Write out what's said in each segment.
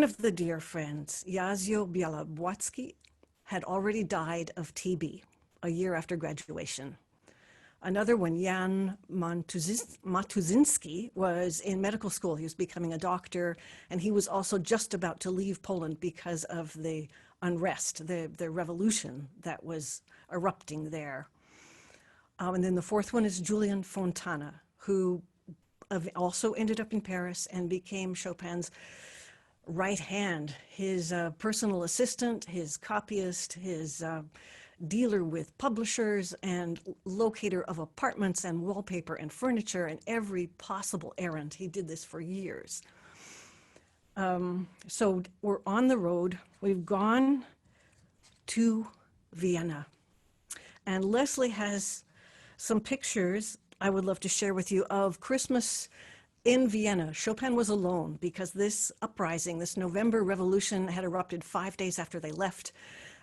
One of the dear friends, Yazio Bialobwatsky, had already died of TB a year after graduation. Another one, Jan Matuzinski, was in medical school. He was becoming a doctor, and he was also just about to leave Poland because of the unrest, the revolution that was erupting there. And then the fourth one is Julian Fontana, who also ended up in Paris and became Chopin's right hand, his personal assistant, his copyist, his dealer with publishers, and locator of apartments and wallpaper and furniture and every possible errand. He did this for years. So we're on the road. We've gone to Vienna. And Leslie has some pictures I would love to share with you of Christmas in Vienna. Chopin was alone because this uprising, this November revolution, had erupted 5 days after they left.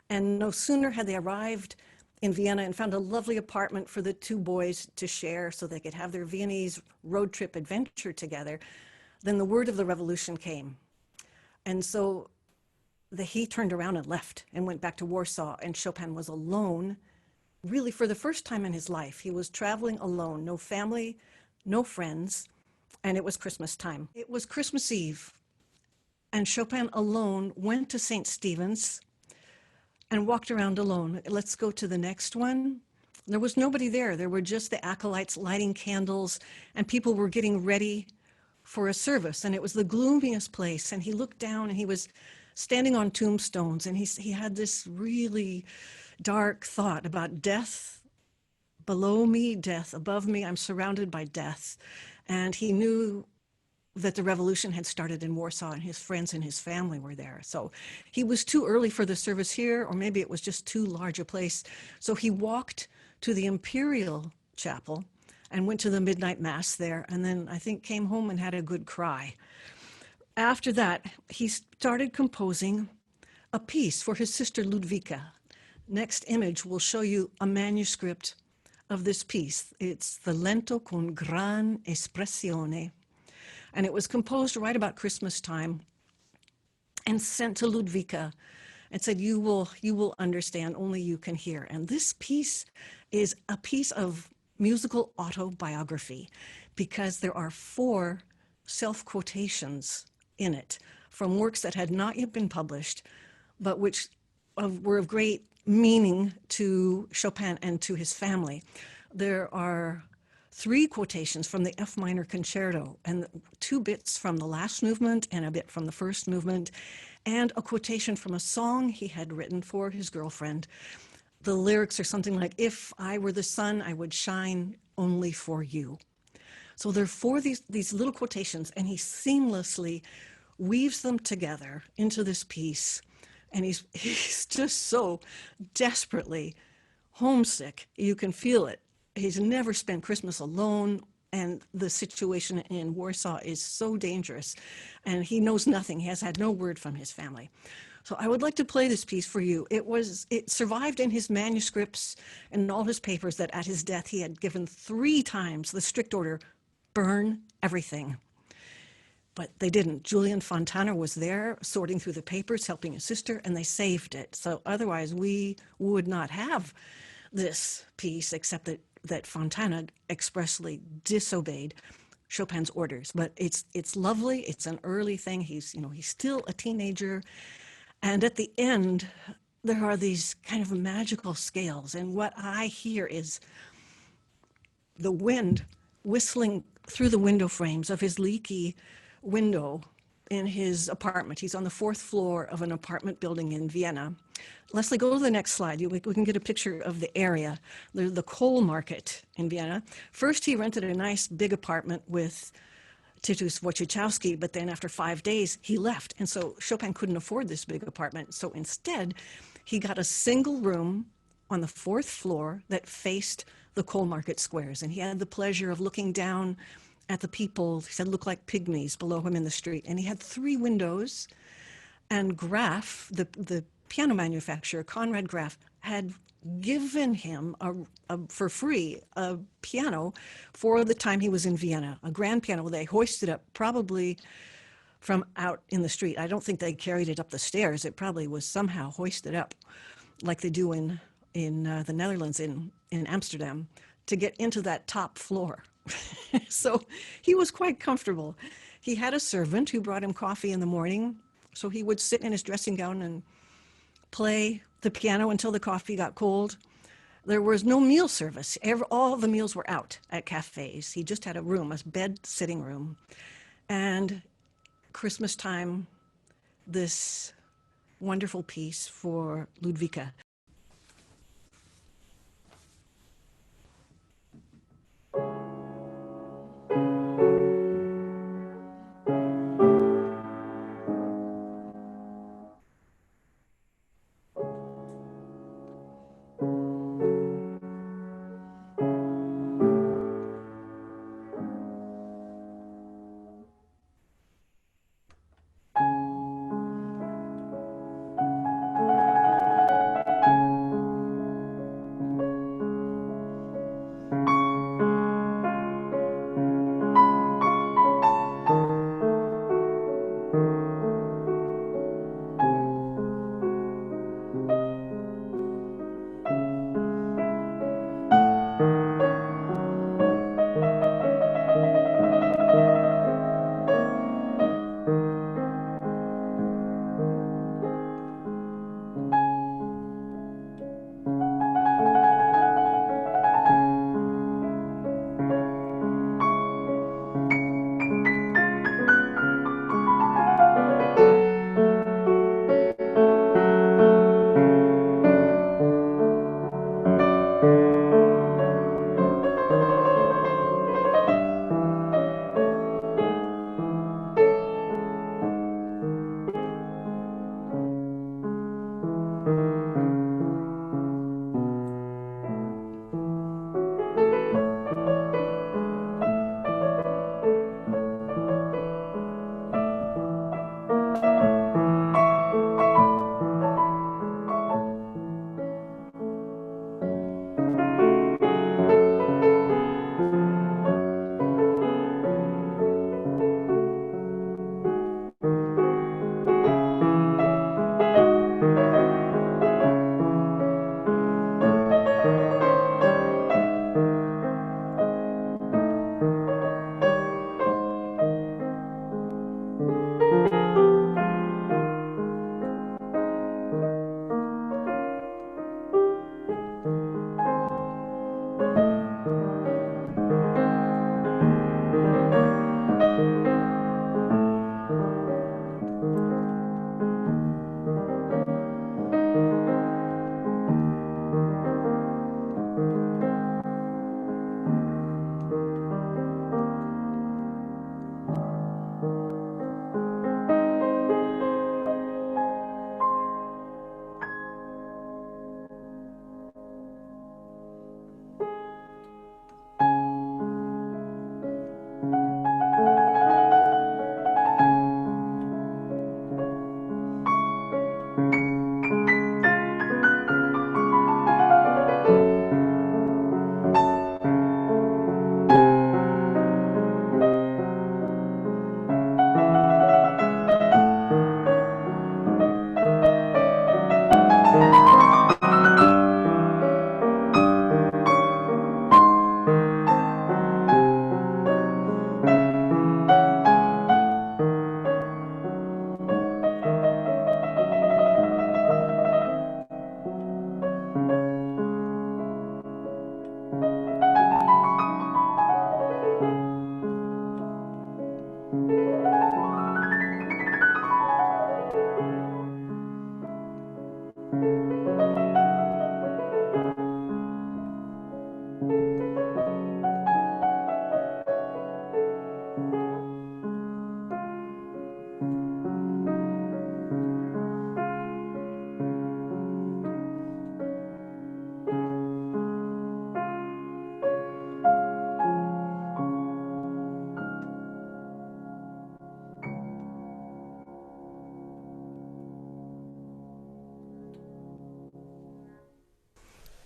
And no sooner had they arrived in Vienna and found a lovely apartment for the two boys to share so they could have their Viennese road trip adventure together, then the word of the revolution came. And so he turned around and left and went back to Warsaw, and Chopin was alone, really for the first time in his life. He was traveling alone, no family, no friends, and it was Christmas time. It was Christmas Eve, and Chopin alone went to St. Stephen's and walked around alone. Let's go to the next one. There was nobody there. There were just the acolytes lighting candles, and people were getting ready for a service, and it was the gloomiest place. And he looked down, and he was standing on tombstones, and he had this really dark thought about death below me, death above me. I'm surrounded by death. And he knew that the revolution had started in Warsaw, and his friends and his family were there. So he was too early for the service here, or maybe it was just too large a place. So he walked to the Imperial Chapel and went to the midnight mass there, and then I think came home and had a good cry. After that, he started composing a piece for his sister Ludwika. Next image will show you a manuscript of this piece. It's the Lento con gran espressione. And it was composed right about Christmas time and sent to Ludwika and said, you will understand, only you can hear. And this piece is a piece of musical autobiography because there are 4 self-quotations in it from works that had not yet been published, but which were of great meaning to Chopin and to his family. There are 3 quotations from the F minor concerto, and 2 bits from the last movement and a bit from the first movement, and a quotation from a song he had written for his girlfriend. The lyrics are something like, "If I were the sun, I would shine only for you." So there are 4 these little quotations, and he seamlessly weaves them together into this piece. And he's just so desperately homesick. You can feel it. He's never spent Christmas alone, and the situation in Warsaw is so dangerous, and he knows nothing. He has had no word from his family. So I would like to play this piece for you. It survived in his manuscripts and all his papers that at his death he had given 3 times the strict order, burn everything. But they didn't. Julian Fontana was there sorting through the papers, helping his sister, and they saved it. So otherwise we would not have this piece, except that Fontana expressly disobeyed Chopin's orders. But it's lovely. It's an early thing. He's still a teenager. And at the end, there are these kind of magical scales. And what I hear is the wind whistling through the window frames of his leaky window in his apartment. He's on the 4th floor of an apartment building in Vienna. Leslie, go to the next slide. We can get a picture of the area, the coal market in Vienna. First, he rented a nice big apartment with Titus Wojciechowski, but then after 5 days, he left. And so Chopin couldn't afford this big apartment. So instead, he got a single room on the 4th floor that faced the coal market squares. And he had the pleasure of looking down at the people, he said, looked like pygmies below him in the street. And he had 3 windows, and Graf, the piano manufacturer, Conrad Graf, had given him for free a piano for the time he was in Vienna, a grand piano they hoisted up probably from out in the street. I don't think they carried it up the stairs. It probably was somehow hoisted up, like they do in the Netherlands, in Amsterdam, to get into that top floor. So he was quite comfortable. He had a servant who brought him coffee in the morning. So he would sit in his dressing gown and play the piano until the coffee got cold. There was no meal service. All the meals were out at cafes. He just had a room, a bed sitting room. And Christmas time, this wonderful piece for Ludwika.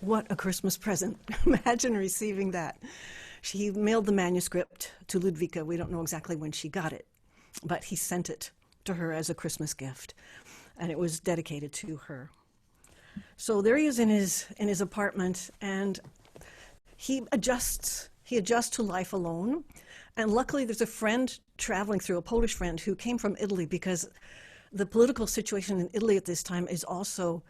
What a Christmas present. Imagine receiving that. She mailed the manuscript to Ludwika. We don't know exactly when she got it, but he sent it to her as a Christmas gift, and it was dedicated to her. So there he is in his apartment, and he adjusts to life alone. And luckily there's a friend traveling through, a Polish friend who came from Italy, because the political situation in Italy at this time is also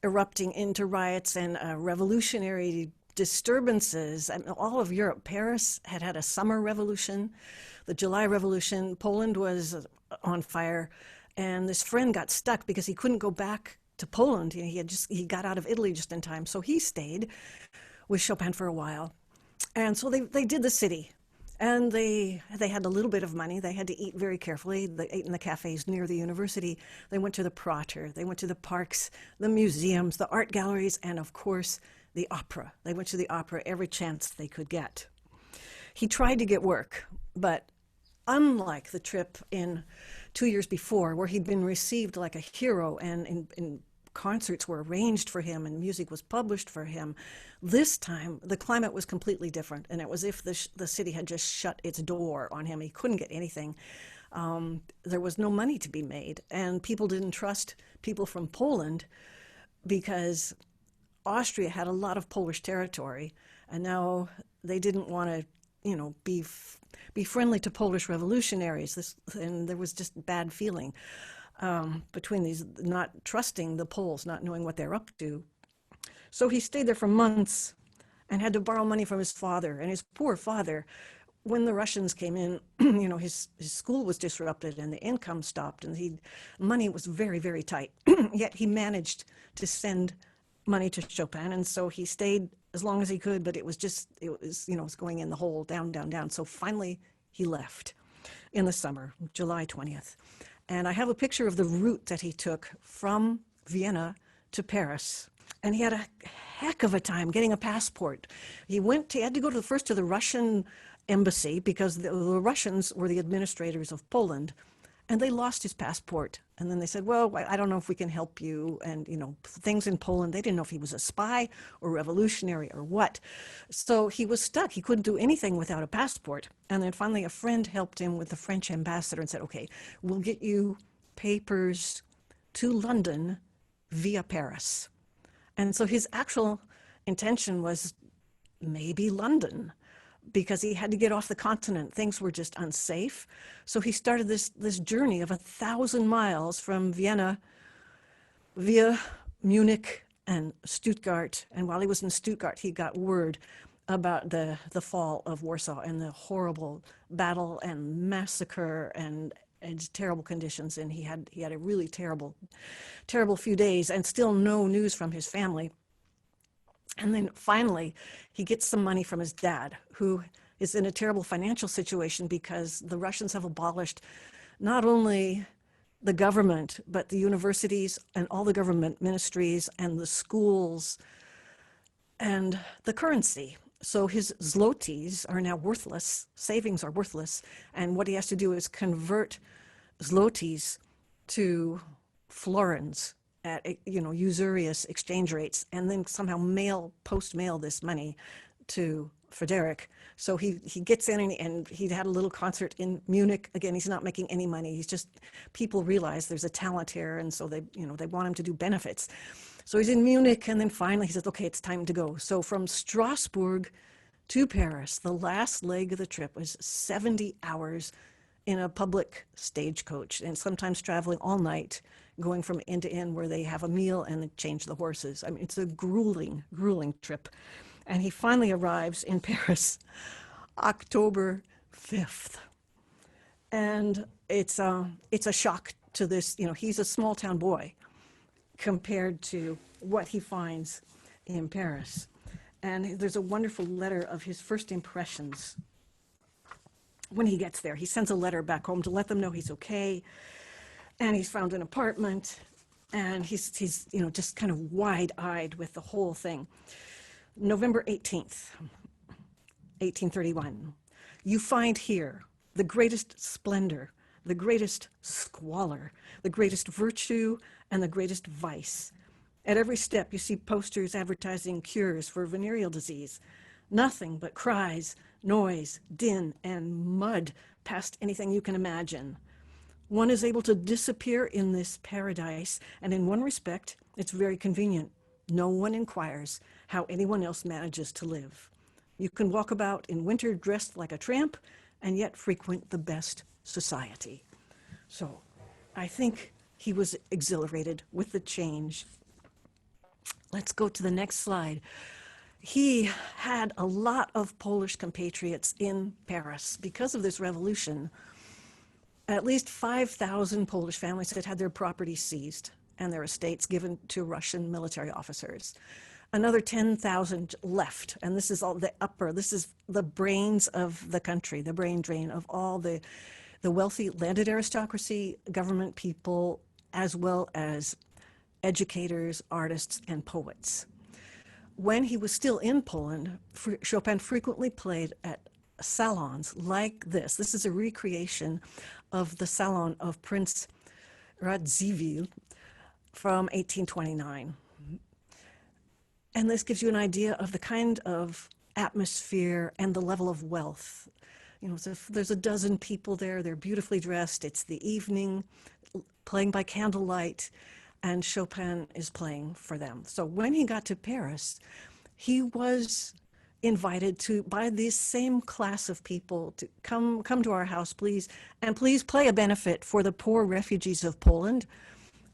erupting into riots and revolutionary disturbances. And all of Europe, Paris had had a summer revolution, the July Revolution, Poland was on fire, and this friend got stuck because he couldn't go back to Poland. You know, he got out of Italy just in time, so he stayed with Chopin for a while. And so they did the city, and they had a little bit of money. They had to eat very carefully. They ate in the cafes near the university. They went to the Prater. They went to the parks, the museums, the art galleries, and of course the opera. They went to the opera every chance they could get. He tried to get work, but unlike the trip in 2 years before, where he'd been received like a hero, and in concerts were arranged for him and music was published for him, this time the climate was completely different, and it was as if the city had just shut its door on him. He couldn't get anything. There was no money to be made, and people didn't trust people from Poland because Austria had a lot of Polish territory, and now they didn't want to, be friendly to Polish revolutionaries. And there was just bad feeling between these, not trusting the Poles, not knowing what they're up to. So he stayed there for months and had to borrow money from his father. And his poor father, when the Russians came in, his school was disrupted and the income stopped, and money was very, very tight. Yet he managed to send money to Chopin, and so he stayed as long as he could, but it was going in the hole, down, down, down. So finally he left in the summer, July 20th. And I have a picture of the route that he took from Vienna to Paris. And he had a heck of a time getting a passport. He had to go first to the Russian embassy, because the Russians were the administrators of Poland, and they lost his passport. And then they said, well, I don't know if we can help you. And, things in Poland, they didn't know if he was a spy or revolutionary or what. So he was stuck. He couldn't do anything without a passport. And then finally a friend helped him with the French ambassador and said, okay, we'll get you papers to London via Paris. And so his actual intention was maybe London, because he had to get off the continent. Things were just unsafe. So he started this journey of 1,000 miles from Vienna via Munich and Stuttgart. And while he was in Stuttgart, he got word about the fall of Warsaw and the horrible battle and massacre and terrible conditions. And he had a really terrible few days, and still no news from his family. And then finally, he gets some money from his dad, who is in a terrible financial situation because the Russians have abolished not only the government, but the universities and all the government ministries and the schools and the currency. So his zlotys are now worthless, savings are worthless, and what he has to do is convert zlotys to florins at usurious exchange rates, and then somehow post mail this money to Frederick. So he gets in, and he had a little concert in Munich. Again, he's not making any money. He's just, people realize there's a talent here, and so they want him to do benefits. So he's in Munich, and then finally he says, okay, it's time to go. So from Strasbourg to Paris, the last leg of the trip was 70 hours in a public stagecoach, and sometimes traveling all night, going from end to end, where they have a meal and they change the horses. I mean, it's a grueling, grueling trip. And he finally arrives in Paris October 5th. And it's a shock to this, he's a small town boy compared to what he finds in Paris. And there's a wonderful letter of his first impressions when he gets there. He sends a letter back home to let them know he's okay. And he's found an apartment, and he's just kind of wide-eyed with the whole thing. November 18th, 1831. You find here the greatest splendor, the greatest squalor, the greatest virtue, and the greatest vice. At every step you see posters advertising cures for venereal disease. Nothing but cries, noise, din, and mud past anything you can imagine. One is able to disappear in this paradise, and in one respect, it's very convenient. No one inquires how anyone else manages to live. You can walk about in winter dressed like a tramp and yet frequent the best society. So I think he was exhilarated with the change. Let's go to the next slide. He had a lot of Polish compatriots in Paris because of this revolution. At least 5,000 Polish families had had their property seized and their estates given to Russian military officers. Another 10,000 left, and this is all the upper, this is the brains of the country, the brain drain of all the wealthy landed aristocracy, government people, as well as educators, artists, and poets. When he was still in Poland, Chopin frequently played at salons like this. This is a recreation of the salon of Prince Radziwiłł from 1829. And this gives you an idea of the kind of atmosphere and the level of wealth. You know, so if there's a dozen people there, they're beautifully dressed, it's the evening, playing by candlelight, and Chopin is playing for them. So when he got to Paris, he was invited to by this same class of people to come to our house, please, and please play a benefit for the poor refugees of Poland,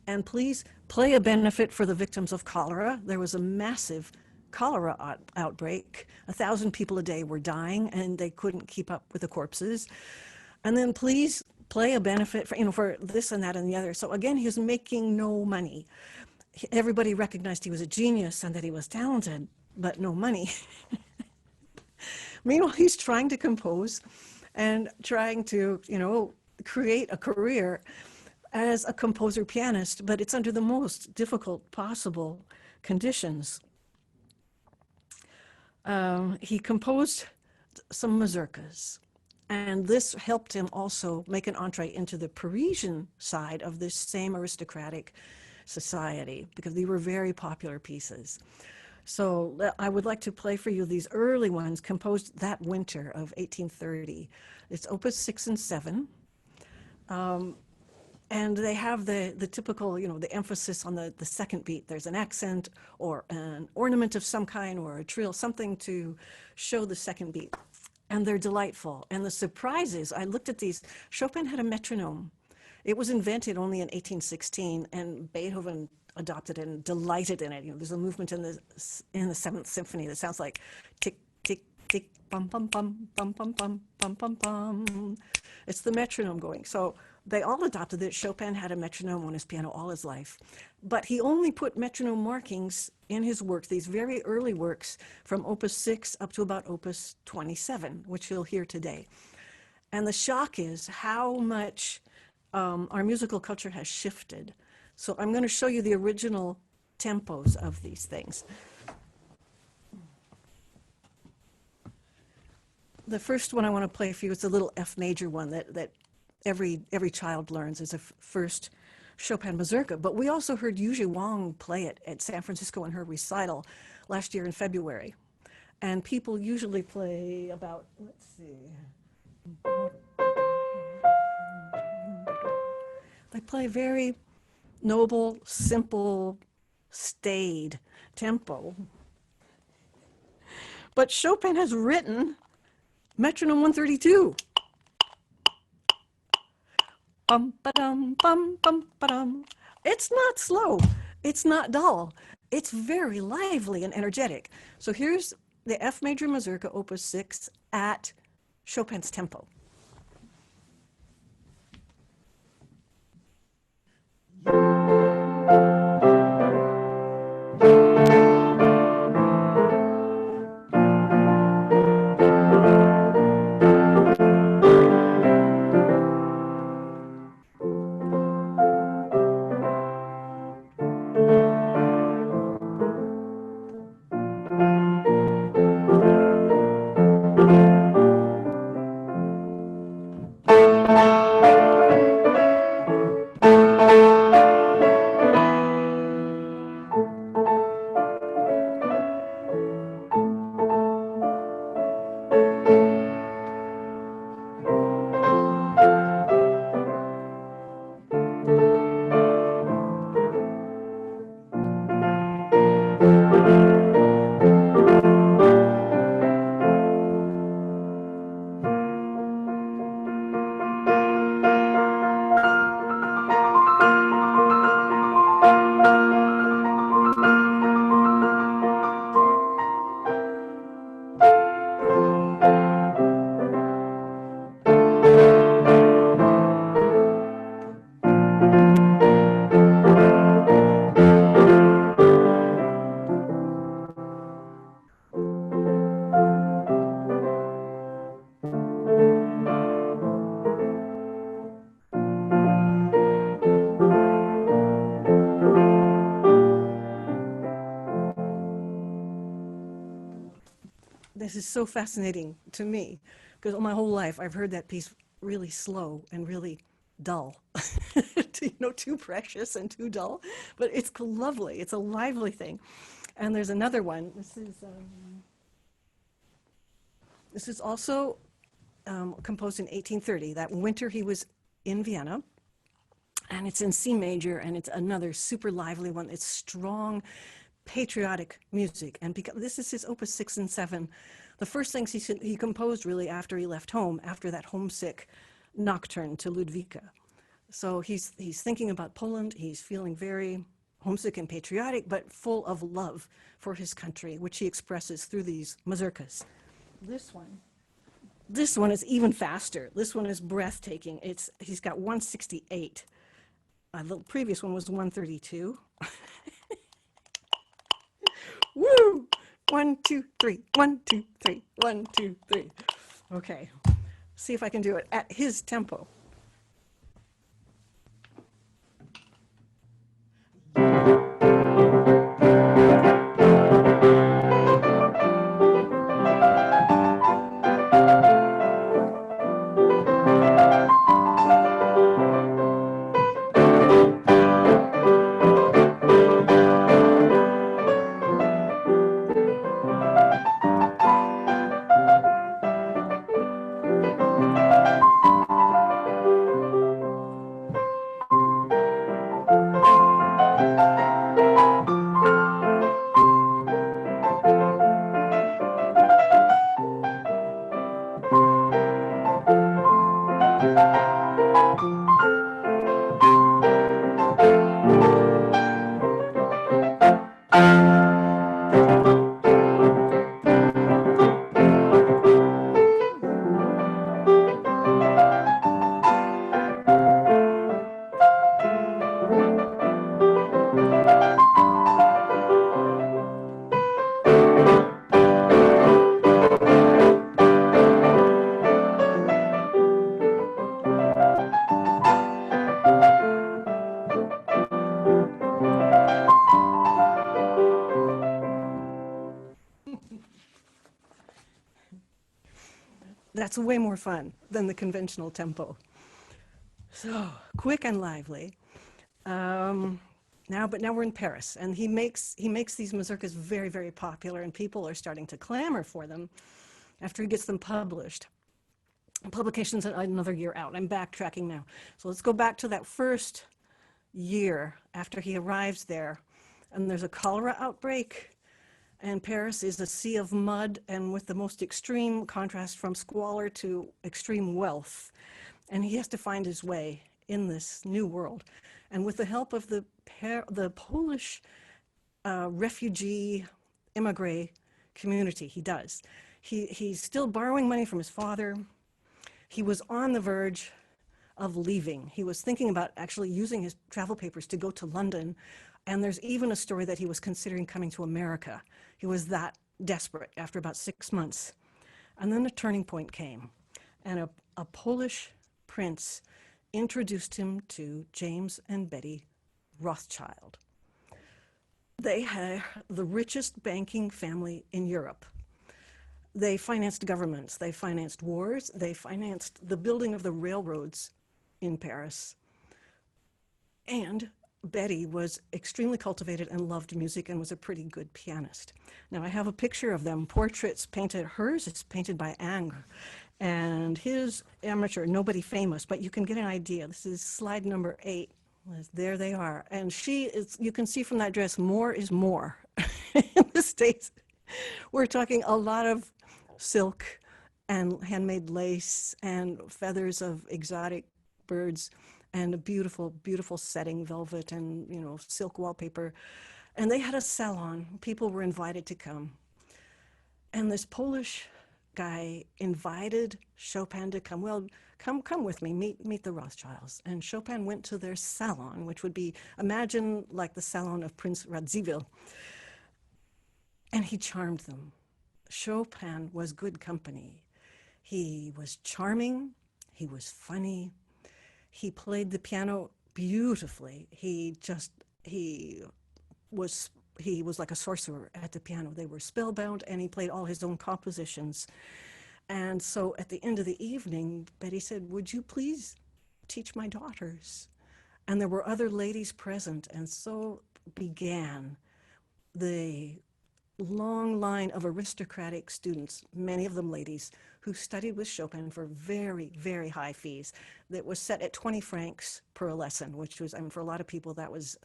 and please play a benefit for the victims of cholera. There was a massive cholera outbreak. 1,000 people a day were dying, and they couldn't keep up with the corpses. And then please play a benefit for, for this and that and the other. So again, he was making no money. Everybody recognized he was a genius and that he was talented, but no money. Meanwhile, he's trying to compose and trying to, create a career as a composer pianist, but it's under the most difficult possible conditions. He composed some mazurkas, and this helped him also make an entree into the Parisian side of this same aristocratic society, because they were very popular pieces. So I would like to play for you these early ones composed that winter of 1830. It's opus 6 and 7. And they have the typical, the emphasis on the second beat. There's an accent or an ornament of some kind or a trill, something to show the second beat. And they're delightful. And the surprises, I looked at these. Chopin had a metronome. It was invented only in 1816, and Beethoven adopted it and delighted in it. There's a movement in the Seventh Symphony that sounds like tick, tick, tick, bum, bum, bum, bum, bum, bum, bum, bum, bum. It's the metronome going. So they all adopted it. Chopin had a metronome on his piano all his life. But he only put metronome markings in his works, these very early works, from opus 6 up to about opus 27, which you'll hear today. And the shock is how much our musical culture has shifted. So I'm going to show you the original tempos of these things. The first one I want to play for you is a little F major one that every child learns as a first Chopin mazurka. But we also heard Yuzhi Wang play it at San Francisco in her recital last year in February. And people usually play about, let's see. They play very noble, simple, staid tempo. But Chopin has written metronome 132. Bum ba-dum, bum bum ba-dum. It's not slow. It's not dull. It's very lively and energetic. So here's the F major mazurka, opus 6, at Chopin's tempo. this is so fascinating to me because all my whole life I've heard that piece really slow and really dull. Too precious and too dull, but it's lovely. It's a lively thing. And there's another one. This is also composed in 1830. That winter he was in Vienna, and it's in C major, and it's another super lively one. It's strong, patriotic music, and because this is his opus 6 and 7, the first things he composed really after he left home, after that homesick nocturne to Ludwika. So he's thinking about Poland. He's feeling very homesick and patriotic, but full of love for his country, which he expresses through these mazurkas. This one is even faster. This one is breathtaking. He's got 168. The previous one was 132. Woo! 1, 2, 3, 1, 2, 3, 1, 2, 3. Okay, see if I can do it at his tempo. That's way more fun than the conventional tempo. So quick and lively. Now we're in Paris, and he makes these mazurkas very, very popular, and people are starting to clamor for them after he gets them published. Publication's another year out. I'm backtracking now. So let's go back to that first year after he arrives there, and there's a cholera outbreak. And Paris is a sea of mud, and with the most extreme contrast from squalor to extreme wealth. And he has to find his way in this new world. And with the help of the Polish refugee immigrant community, he does. He's still borrowing money from his father. He was on the verge of leaving. He was thinking about actually using his travel papers to go to London. And there's even a story that he was considering coming to America. He was that desperate after about 6 months. And then a turning point came, and a Polish prince introduced him to James and Betty Rothschild. They had the richest banking family in Europe. They financed governments, they financed wars, they financed the building of the railroads in Paris. And Betty was extremely cultivated and loved music and was a pretty good pianist. Now I have a picture of them, portraits painted. Hers is painted by Ingres, and his amateur, nobody famous, but you can get an idea. This is slide number 8. There they are. And you can see from that dress, more is more. In the States, we're talking a lot of silk and handmade lace and feathers of exotic birds and a beautiful, beautiful setting, velvet and, silk wallpaper. And they had a salon. People were invited to come. And this Polish guy invited Chopin to come. Well, come with me, meet the Rothschilds. And Chopin went to their salon, which would be, imagine like the salon of Prince Radziwill. And he charmed them. Chopin was good company. He was charming, he was funny, he played the piano beautifully. He was he was like a sorcerer at the piano. They were spellbound, and he played all his own compositions. And so at the end of the evening, Betty said, "Would you please teach my daughters?" And there were other ladies present, and so began the long line of aristocratic students, many of them ladies, who studied with Chopin for very, very high fees that was set at 20 francs per lesson, which was, I mean, for a lot of people, that was,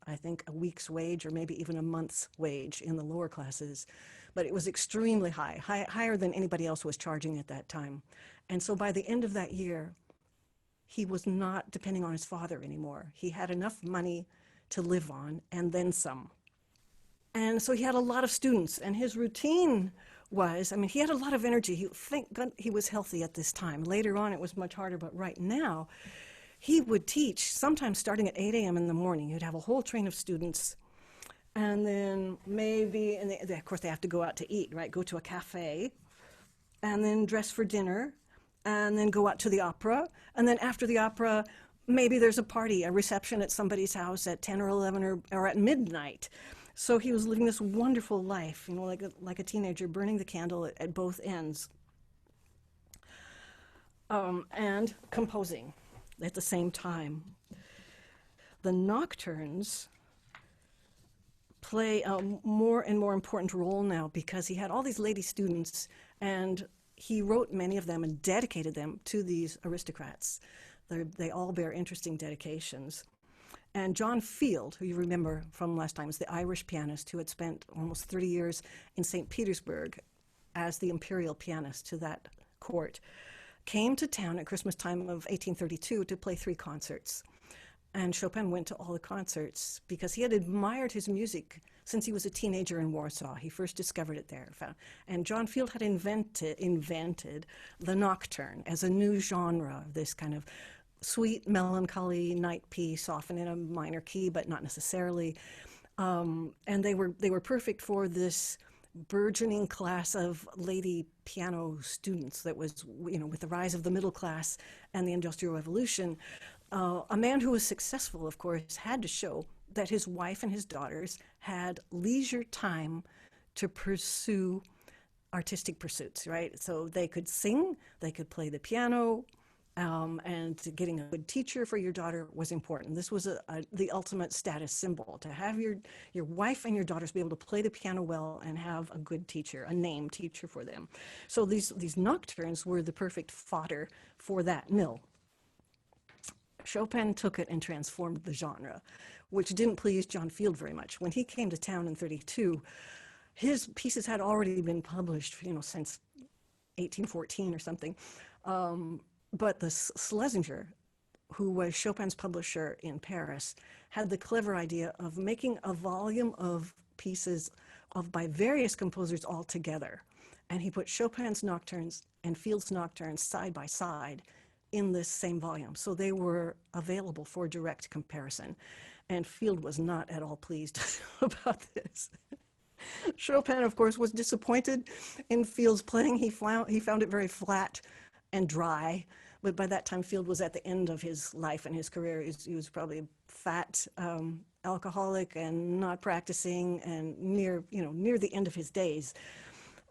I think, a week's wage or maybe even a month's wage in the lower classes. But it was extremely higher than anybody else was charging at that time. And so by the end of that year, he was not depending on his father anymore. He had enough money to live on and then some. And so he had a lot of students, and his routine was, I mean, he had a lot of energy. Thank God he was healthy at this time. Later on, it was much harder, but right now, he would teach, sometimes starting at 8 a.m. in the morning. He'd have a whole train of students, and then maybe, and of course, they have to go out to eat, right? Go to a cafe, and then dress for dinner, and then go out to the opera, and then after the opera, maybe there's a party, a reception at somebody's house at 10 or 11 or at midnight. So he was living this wonderful life, you know, like a teenager, burning the candle at both ends, and composing at the same time. The nocturnes play a more and more important role now because he had all these lady students, and he wrote many of them and dedicated them to these aristocrats. They all bear interesting dedications. And John Field, who you remember from last time, is the Irish pianist who had spent almost 30 years in St. Petersburg as the imperial pianist to that court, came to town at Christmas time of 1832 to play 3 concerts. And Chopin went to all the concerts because he had admired his music since he was a teenager in Warsaw. He first discovered it there. And John Field had invented the nocturne as a new genre, this kind of sweet, melancholy night piece, often in a minor key, but not necessarily. And they were perfect for this burgeoning class of lady piano students that was, you know, with the rise of the middle class and the Industrial Revolution. A man who was successful, of course, had to show that his wife and his daughters had leisure time to pursue artistic pursuits, right? So they could sing, they could play the piano, and getting a good teacher for your daughter was important. This was the ultimate status symbol, to have your wife and your daughters be able to play the piano well and have a good teacher, a named teacher for them. So these nocturnes were the perfect fodder for that mill. Chopin took it and transformed the genre, which didn't please John Field very much. When he came to town in 32, his pieces had already been published, you know, since 1814 or something. But the Schlesinger, who was Chopin's publisher in Paris, had the clever idea of making a volume of pieces by various composers all together. And he put Chopin's nocturnes and Field's nocturnes side by side in this same volume. So they were available for direct comparison. And Field was not at all pleased about this. Chopin, of course, was disappointed in Field's playing. He found it very flat and dry. But by that time, Field was at the end of his life and his career. He was probably a fat alcoholic and not practicing, and near the end of his days.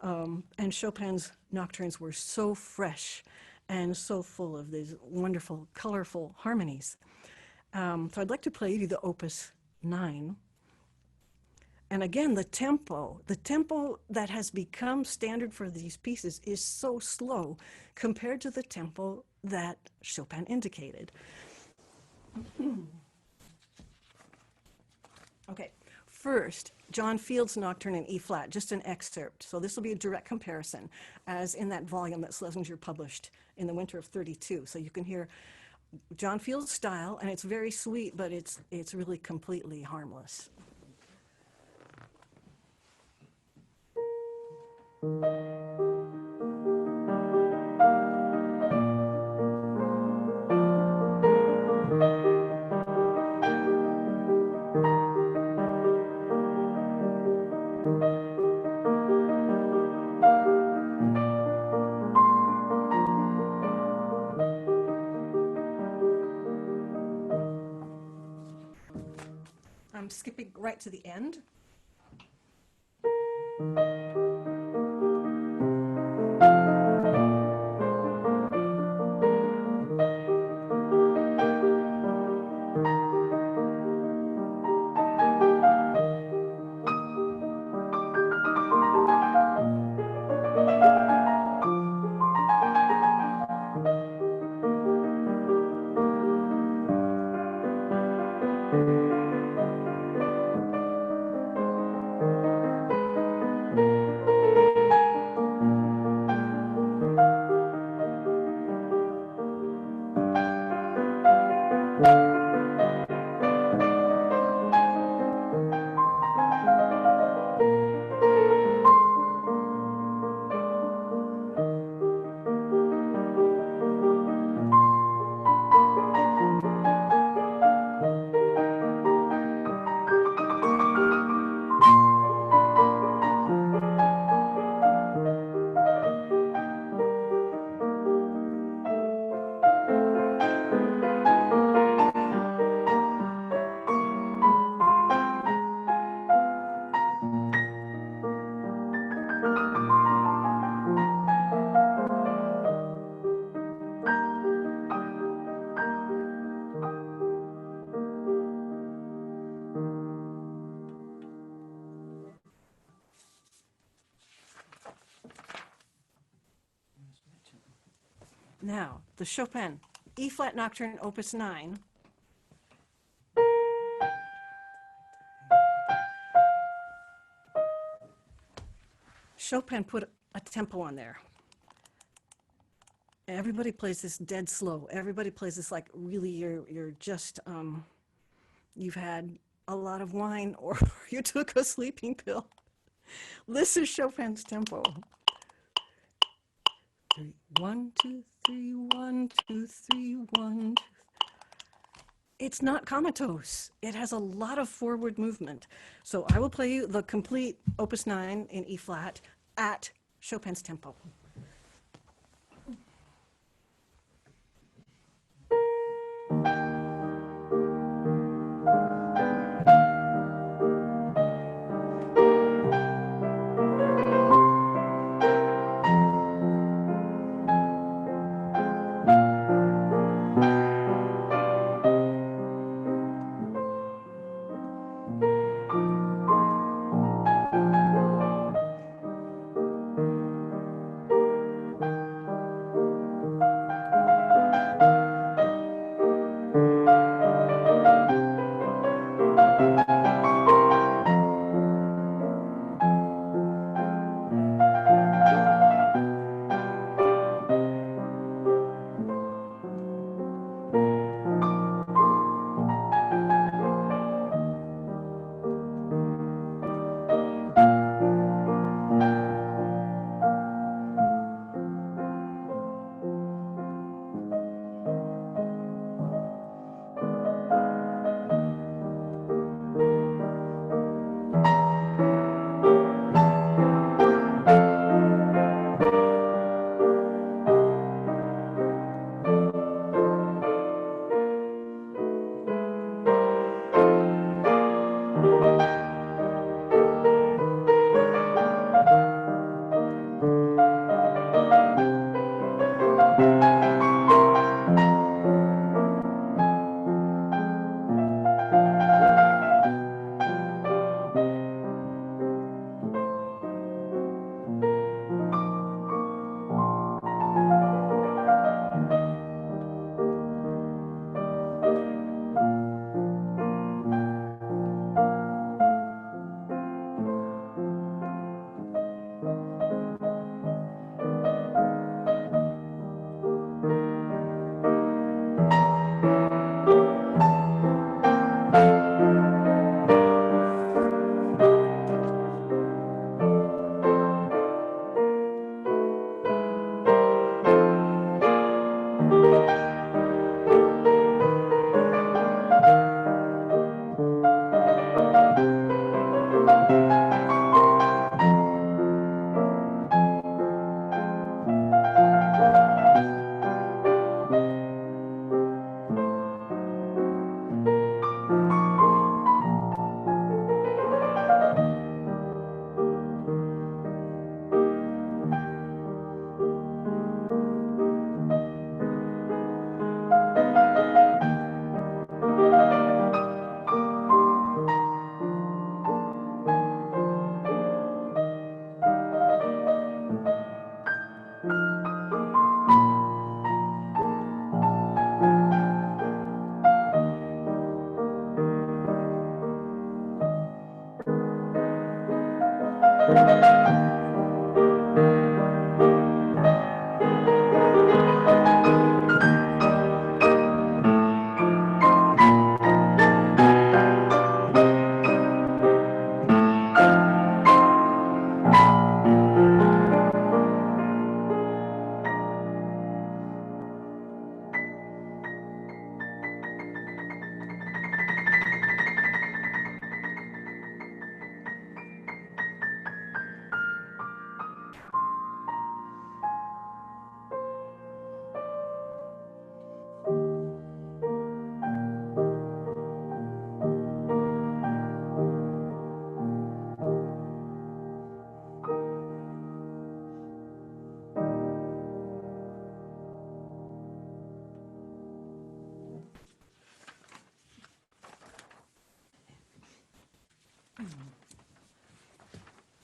And Chopin's nocturnes were so fresh and so full of these wonderful, colorful harmonies. So I'd like to play you the Opus 9. And again, the tempo that has become standard for these pieces is so slow compared to the tempo that Chopin indicated. Okay, first, John Field's Nocturne in E flat, just an excerpt. So this will be a direct comparison, as in that volume that Schlesinger published in the winter of 32. So you can hear John Field's style, and it's very sweet, but it's really completely harmless. I'm skipping right to the end. Now, the Chopin E-flat Nocturne, Opus 9. Chopin put a tempo on there. Everybody plays this dead slow. Everybody plays this like really you're just, you've had a lot of wine or you took a sleeping pill. This is Chopin's tempo. 1, 2, 3, 1, 2, 3, 1, 2. It's not comatose. It has a lot of forward movement. So I will play you the complete Opus 9 in E flat at Chopin's tempo.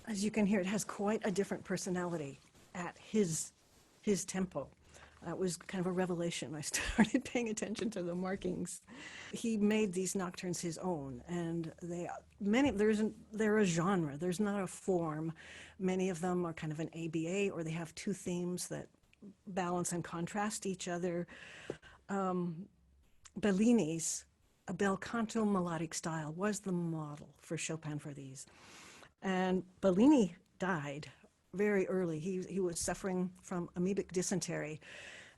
As you can hear, it has quite a different personality at his tempo. That was kind of a revelation. I started paying attention to the markings. He made these nocturnes his own, and they're a genre. There's not a form. Many of them are kind of an ABA, or they have two themes that balance and contrast each other. Bellini's a bel canto melodic style was the model for Chopin for these. And Bellini died very early. He was suffering from amoebic dysentery.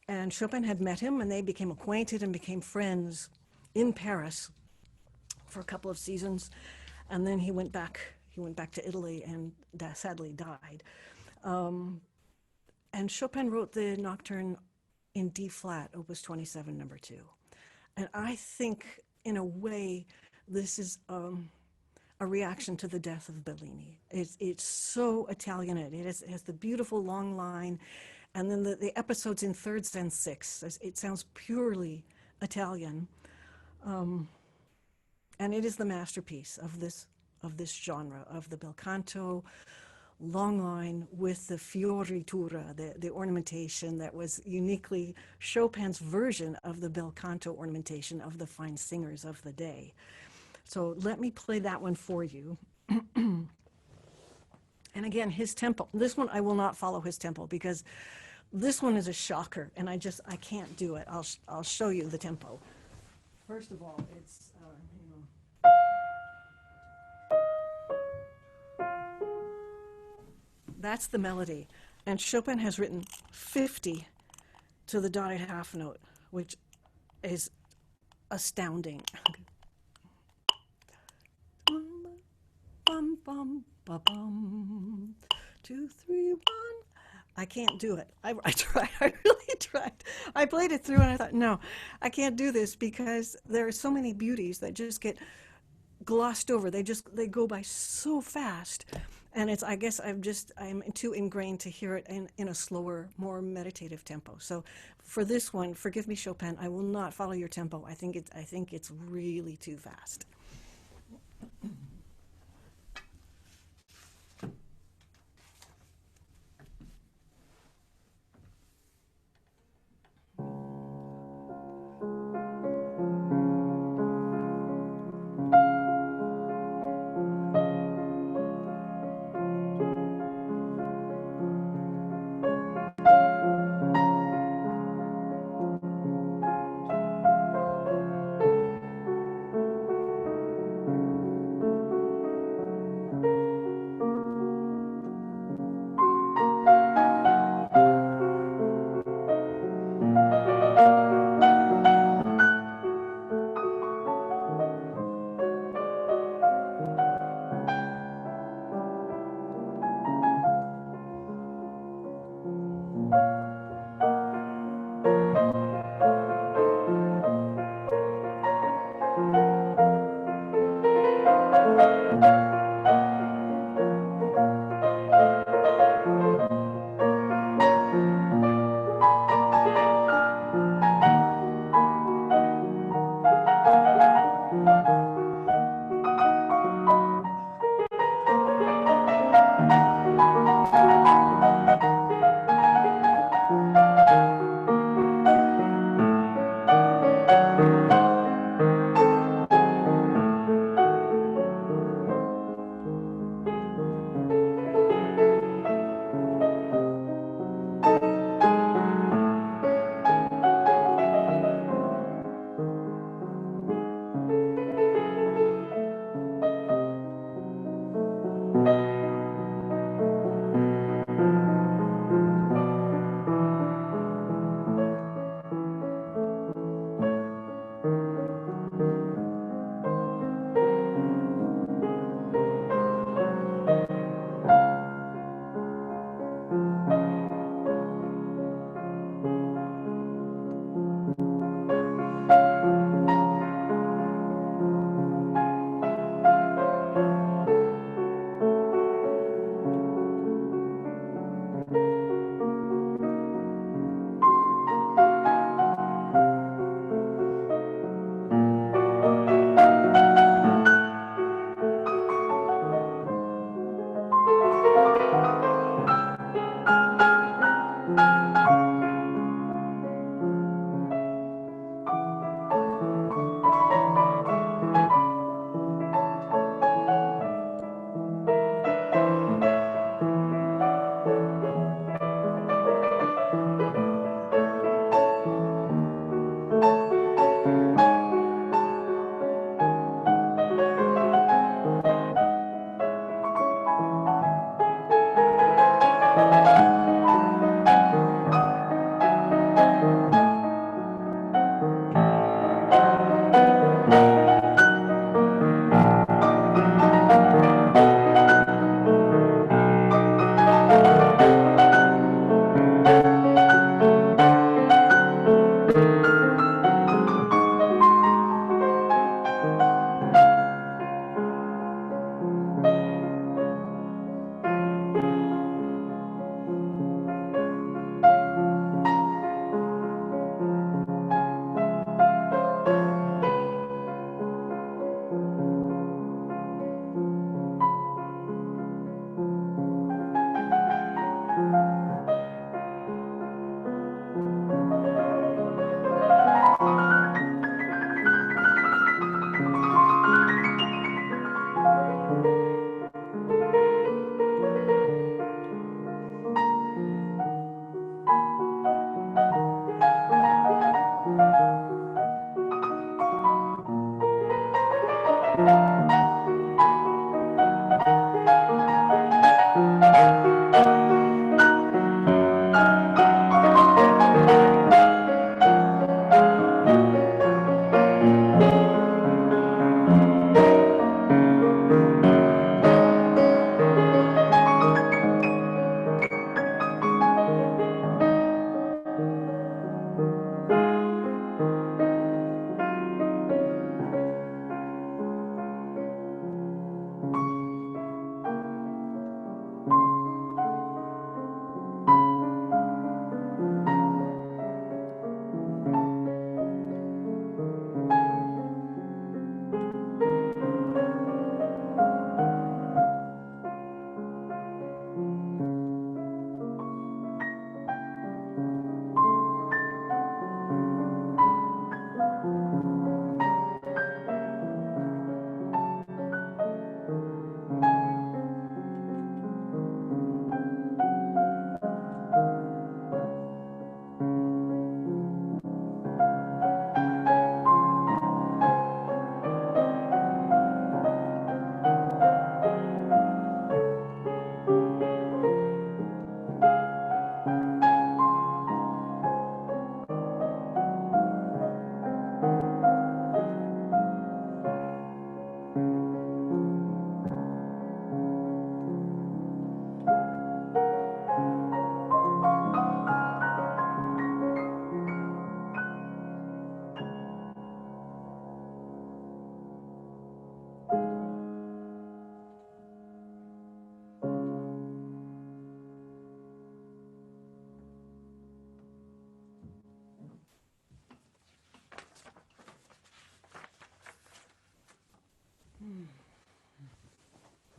And Chopin had met him, and they became acquainted and became friends in Paris for a couple of seasons. And then he went back to Italy and sadly died. And Chopin wrote the nocturne in D flat, Opus 27, number 2. And I think, in a way, this is a reaction to the death of Bellini. It's so Italian. It has the beautiful long line, and then the episodes in thirds and sixths. It sounds purely Italian, and it is the masterpiece of this genre of the bel canto long line with the fioritura, the ornamentation that was uniquely Chopin's version of the bel canto ornamentation of the fine singers of the day. So let me play that one for you. And again, his tempo. This one, I will not follow his tempo because this one is a shocker, and I can't do it. I'll show you the tempo. First of all, it's, that's the melody. And Chopin has written 50 to the dotted half note, which is astounding. Bum, bum, ba, bum. 2, 3, 1. I can't do it. I tried. I really tried. I played it through and I thought, no, I can't do this because there are so many beauties that just get glossed over. They go by so fast. And I guess I'm too ingrained to hear it in a slower, more meditative tempo. So for this one, forgive me, Chopin, I will not follow your tempo. I think it's really too fast.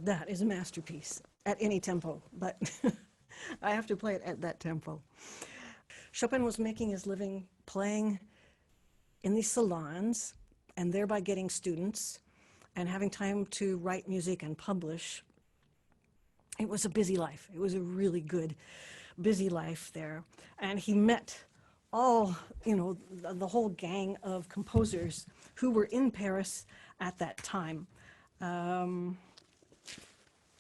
That is a masterpiece at any tempo, but I have to play it at that tempo. Chopin was making his living playing in these salons and thereby getting students and having time to write music and publish. It was a busy life. It was a really good, busy life there. And he met all, the whole gang of composers who were in Paris at that time. Um,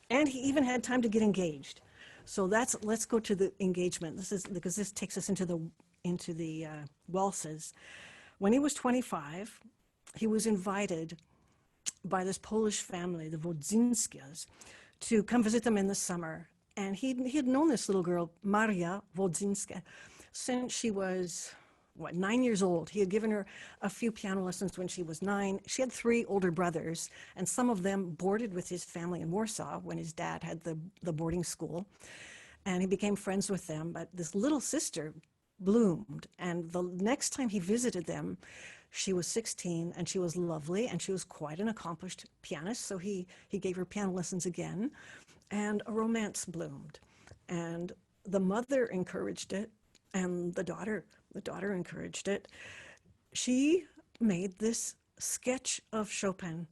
and he even had time to get engaged. So let's go to the engagement. This is because this takes us into the waltzes. When he was 25, he was invited by this Polish family, the Wodzińskis, to come visit them in the summer. And he had known this little girl, Maria Wodzińska, since she was, 9 years old. He had given her a few piano lessons when she was 9. She had 3 older brothers, and some of them boarded with his family in Warsaw when his dad had the boarding school. And he became friends with them. But this little sister bloomed. And the next time he visited them, she was 16 and she was lovely and she was quite an accomplished pianist. So he gave her piano lessons again, and a romance bloomed. And the mother encouraged it, and the daughter encouraged it. She made this sketch of Chopin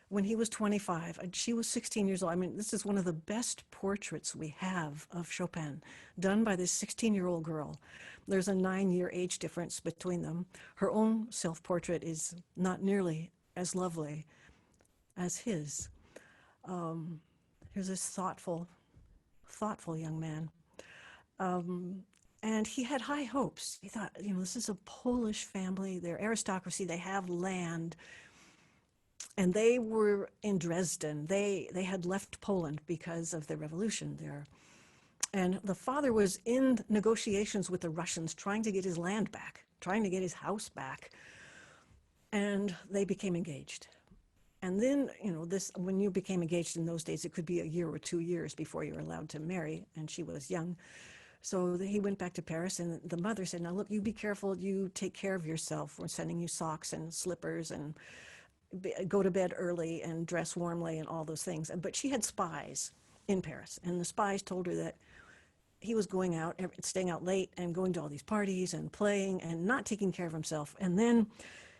when he was 25 and she was 16 years old. I mean, this is one of the best portraits we have of Chopin, done by this 16-year-old girl. There's a 9-year age difference between them. Her own self-portrait is not nearly as lovely as his. Here's this thoughtful young man. And he had high hopes. He thought, this is a Polish family, they're aristocracy, they have land. And they were in Dresden. They had left Poland because of the revolution there. And the father was in negotiations with the Russians, trying to get his land back, trying to get his house back. And they became engaged. And then, when you became engaged in those days, it could be a year or 2 years before you were allowed to marry. And she was young. So he went back to Paris, and the mother said, now look, you be careful, you take care of yourself. We're sending you socks and slippers and go to bed early and dress warmly and all those things. But she had spies in Paris, and the spies told her that he was going out, staying out late and going to all these parties and playing and not taking care of himself. And then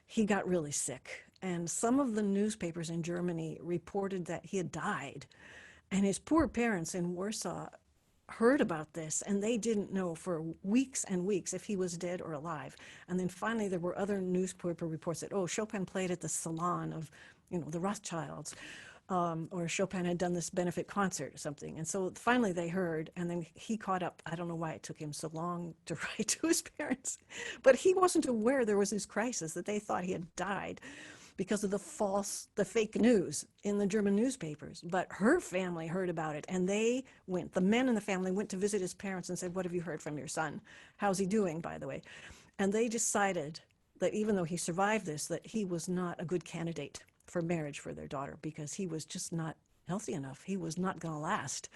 he got really sick. And some of the newspapers in Germany reported that he had died. And his poor parents in Warsaw heard about this, and they didn't know for weeks and weeks if he was dead or alive. And then finally there were other newspaper reports that, Chopin played at the salon of, the Rothschilds, or Chopin had done this benefit concert or something. And so finally they heard, and then he caught up. I don't know why it took him so long to write to his parents, but he wasn't aware there was this crisis, that they thought he had died because of the fake news in the German newspapers. But her family heard about it, and the men in the family went to visit his parents and said, what have you heard from your son? How's he doing, by the way? And they decided that even though he survived this, that he was not a good candidate for marriage for their daughter, because he was just not healthy enough. He was not going to last.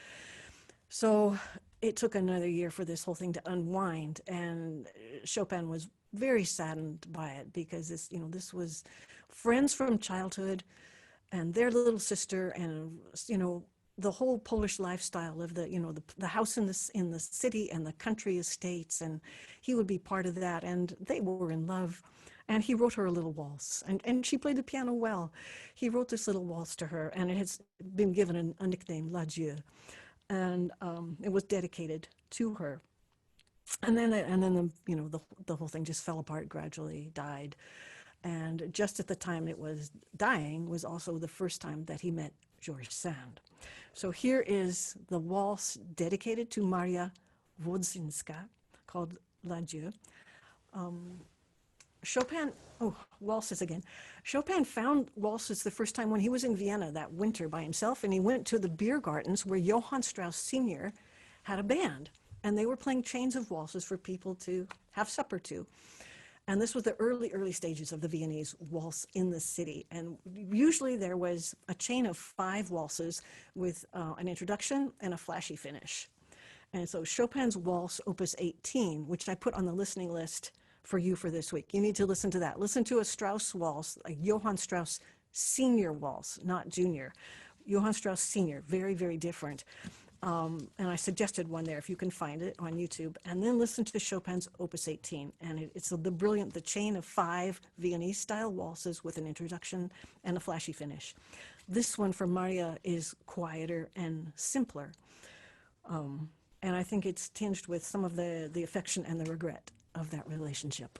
So it took another year for this whole thing to unwind, and Chopin was very saddened by it, because this was friends from childhood and their little sister, and the whole Polish lifestyle of the house in the city and the country estates, and he would be part of that, and they were in love. And he wrote her a little waltz, and she played the piano well. He wrote this little waltz to her, and it has been given a nickname, L'Adieu, and it was dedicated to her. And then the whole thing just fell apart, gradually died. And just at the time it was dying was also the first time that he met George Sand. So here is the waltz dedicated to Maria Wodzińska, called L'Adieu. Chopin, waltzes again. Chopin found waltzes the first time when he was in Vienna that winter by himself, and he went to the beer gardens where Johann Strauss Sr. had a band, and they were playing chains of waltzes for people to have supper to. And this was the early stages of the Viennese waltz in the city. And usually there was a chain of 5 waltzes with an introduction and a flashy finish. And so Chopin's Waltz, Opus 18, which I put on the listening list for you for this week. You need to listen to that. Listen to a Strauss waltz, like Johann Strauss Senior waltz, not junior. Johann Strauss Sr., very, very different. And I suggested one there if you can find it on YouTube. And then listen to Chopin's Opus 18. And it's the chain of 5 Viennese-style waltzes with an introduction and a flashy finish. This one from Maria is quieter and simpler. And I think it's tinged with some of the affection and the regret of that relationship.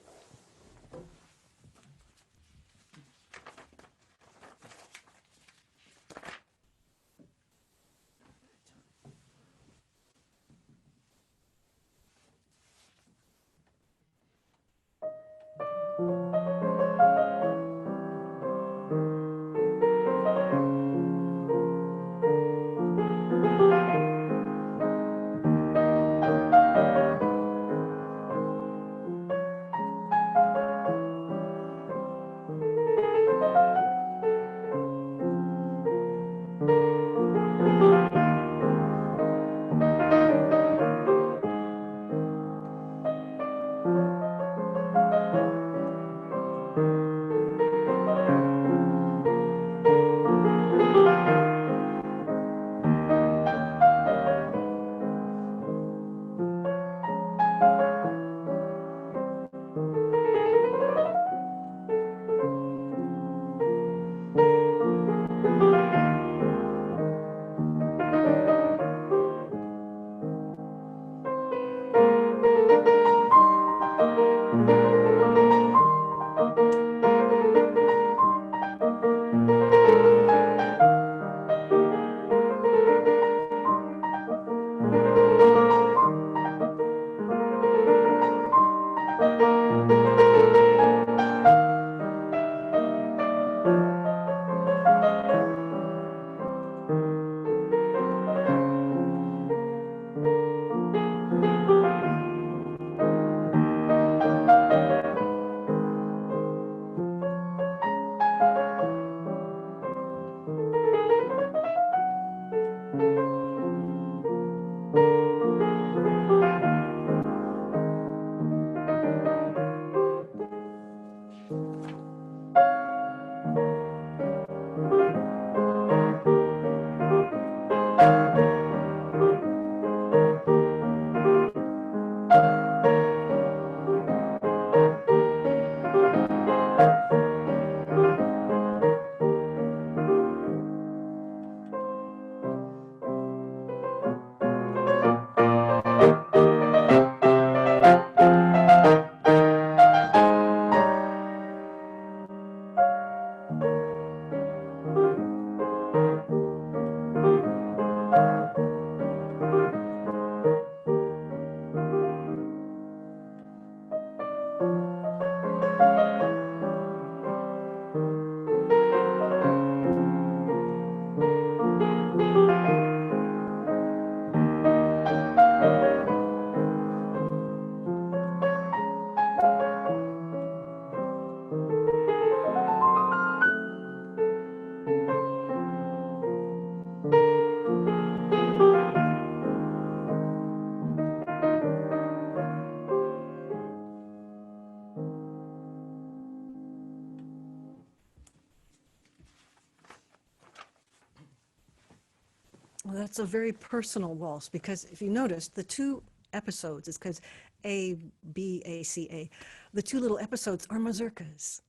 Well, that's a very personal waltz because if you notice, the 2 episodes is because A, B, A, C, A. The 2 little episodes are mazurkas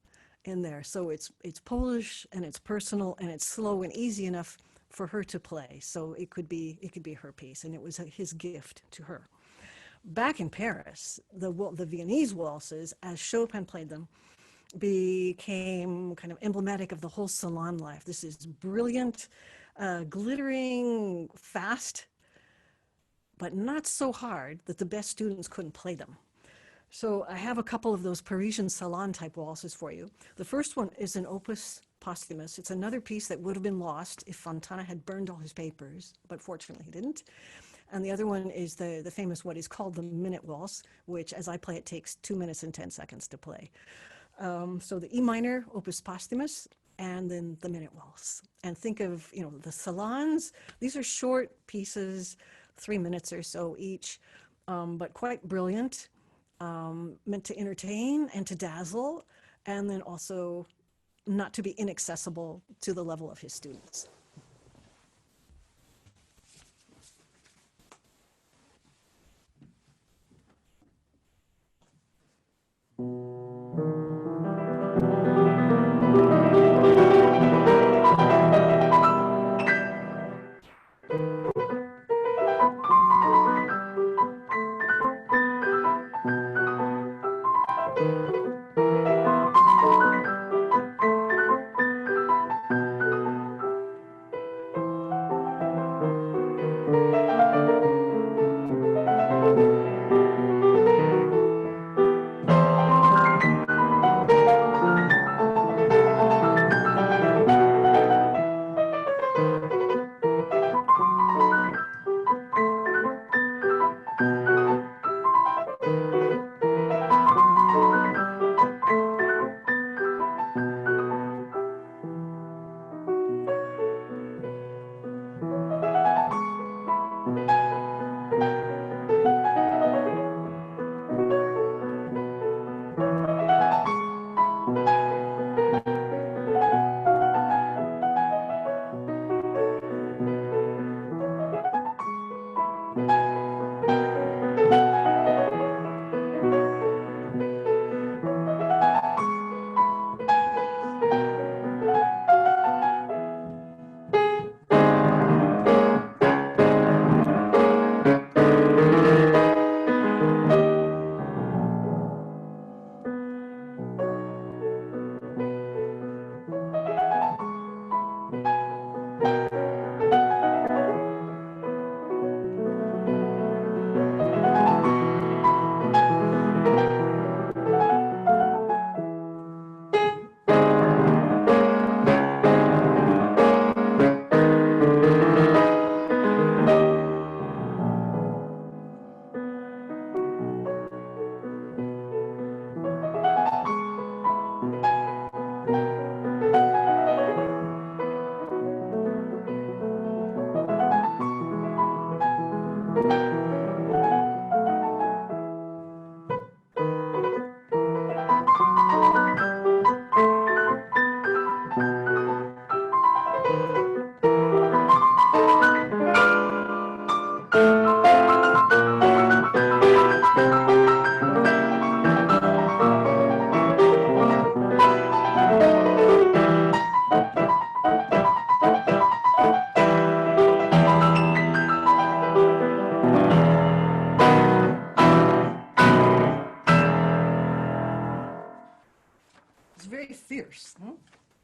in there. So it's Polish and it's personal and it's slow and easy enough for her to play. So it could be her piece, and it was his gift to her. Back in Paris, the Viennese waltzes, as Chopin played them, became kind of emblematic of the whole salon life. This is brilliant, glittering, fast, but not so hard that the best students couldn't play them. So I have a couple of those Parisian salon type waltzes for you. The first one is an opus posthumous. It's another piece that would have been lost if Fontana had burned all his papers, but fortunately he didn't. And the other one is the famous, what is called the minute waltz, which as I play it takes 2 minutes and 10 seconds to play. So the E minor, opus posthumous, and then the minute waltz. And think of, the salons. These are short pieces, 3 minutes or so each, but quite brilliant, meant to entertain and to dazzle, and then also not to be inaccessible to the level of his students.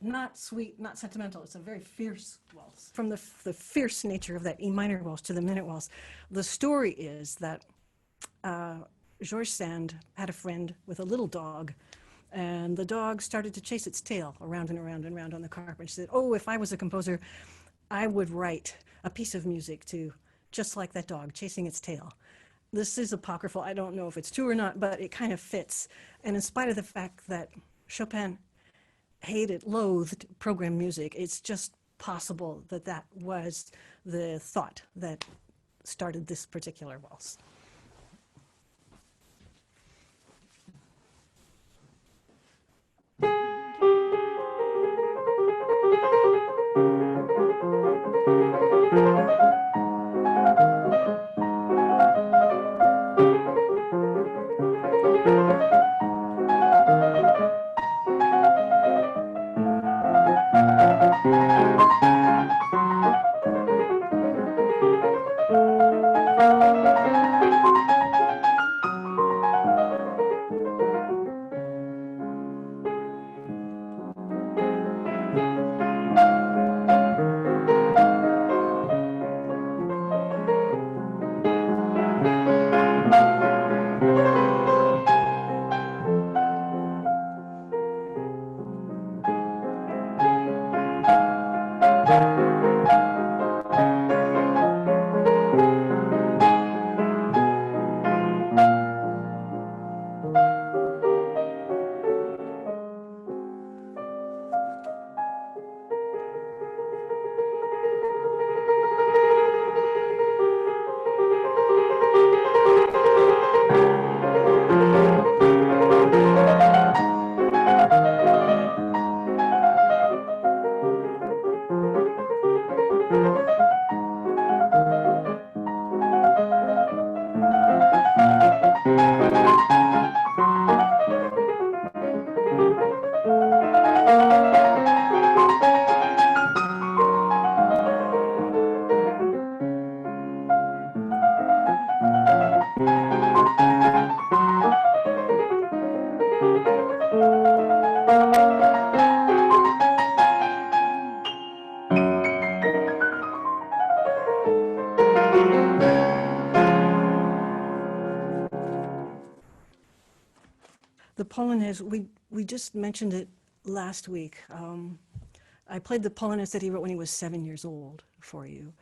not sweet, not sentimental. It's a very fierce waltz. From the fierce nature of that E minor waltz to the minute waltz, the story is that Georges Sand had a friend with a little dog, and the dog started to chase its tail around and around and around on the carpet. She said, "Oh, if I was a composer, I would write a piece of music to just like that dog chasing its tail." This is apocryphal. I don't know if it's true or not, but it kind of fits. And in spite of the fact that Chopin hated, loathed program music, it's just possible that that was the thought that started this particular waltz. The Polonaise, we just mentioned it last week. I played the Polonaise that he wrote when he was 7 years old for you.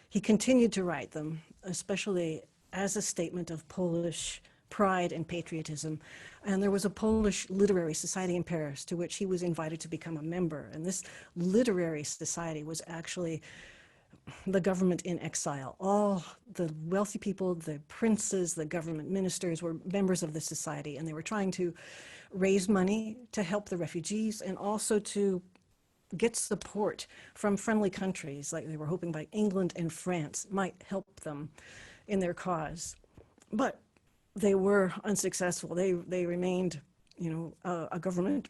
He continued to write them, especially as a statement of Polish pride and patriotism. And there was a Polish literary society in Paris to which he was invited to become a member. And this literary society was actually the government in exile. All the wealthy people, the princes, the government ministers were members of the society, and they were trying to raise money to help the refugees and also to get support from friendly countries, like they were hoping by England and France might help them in their cause. But they were unsuccessful. They remained, a government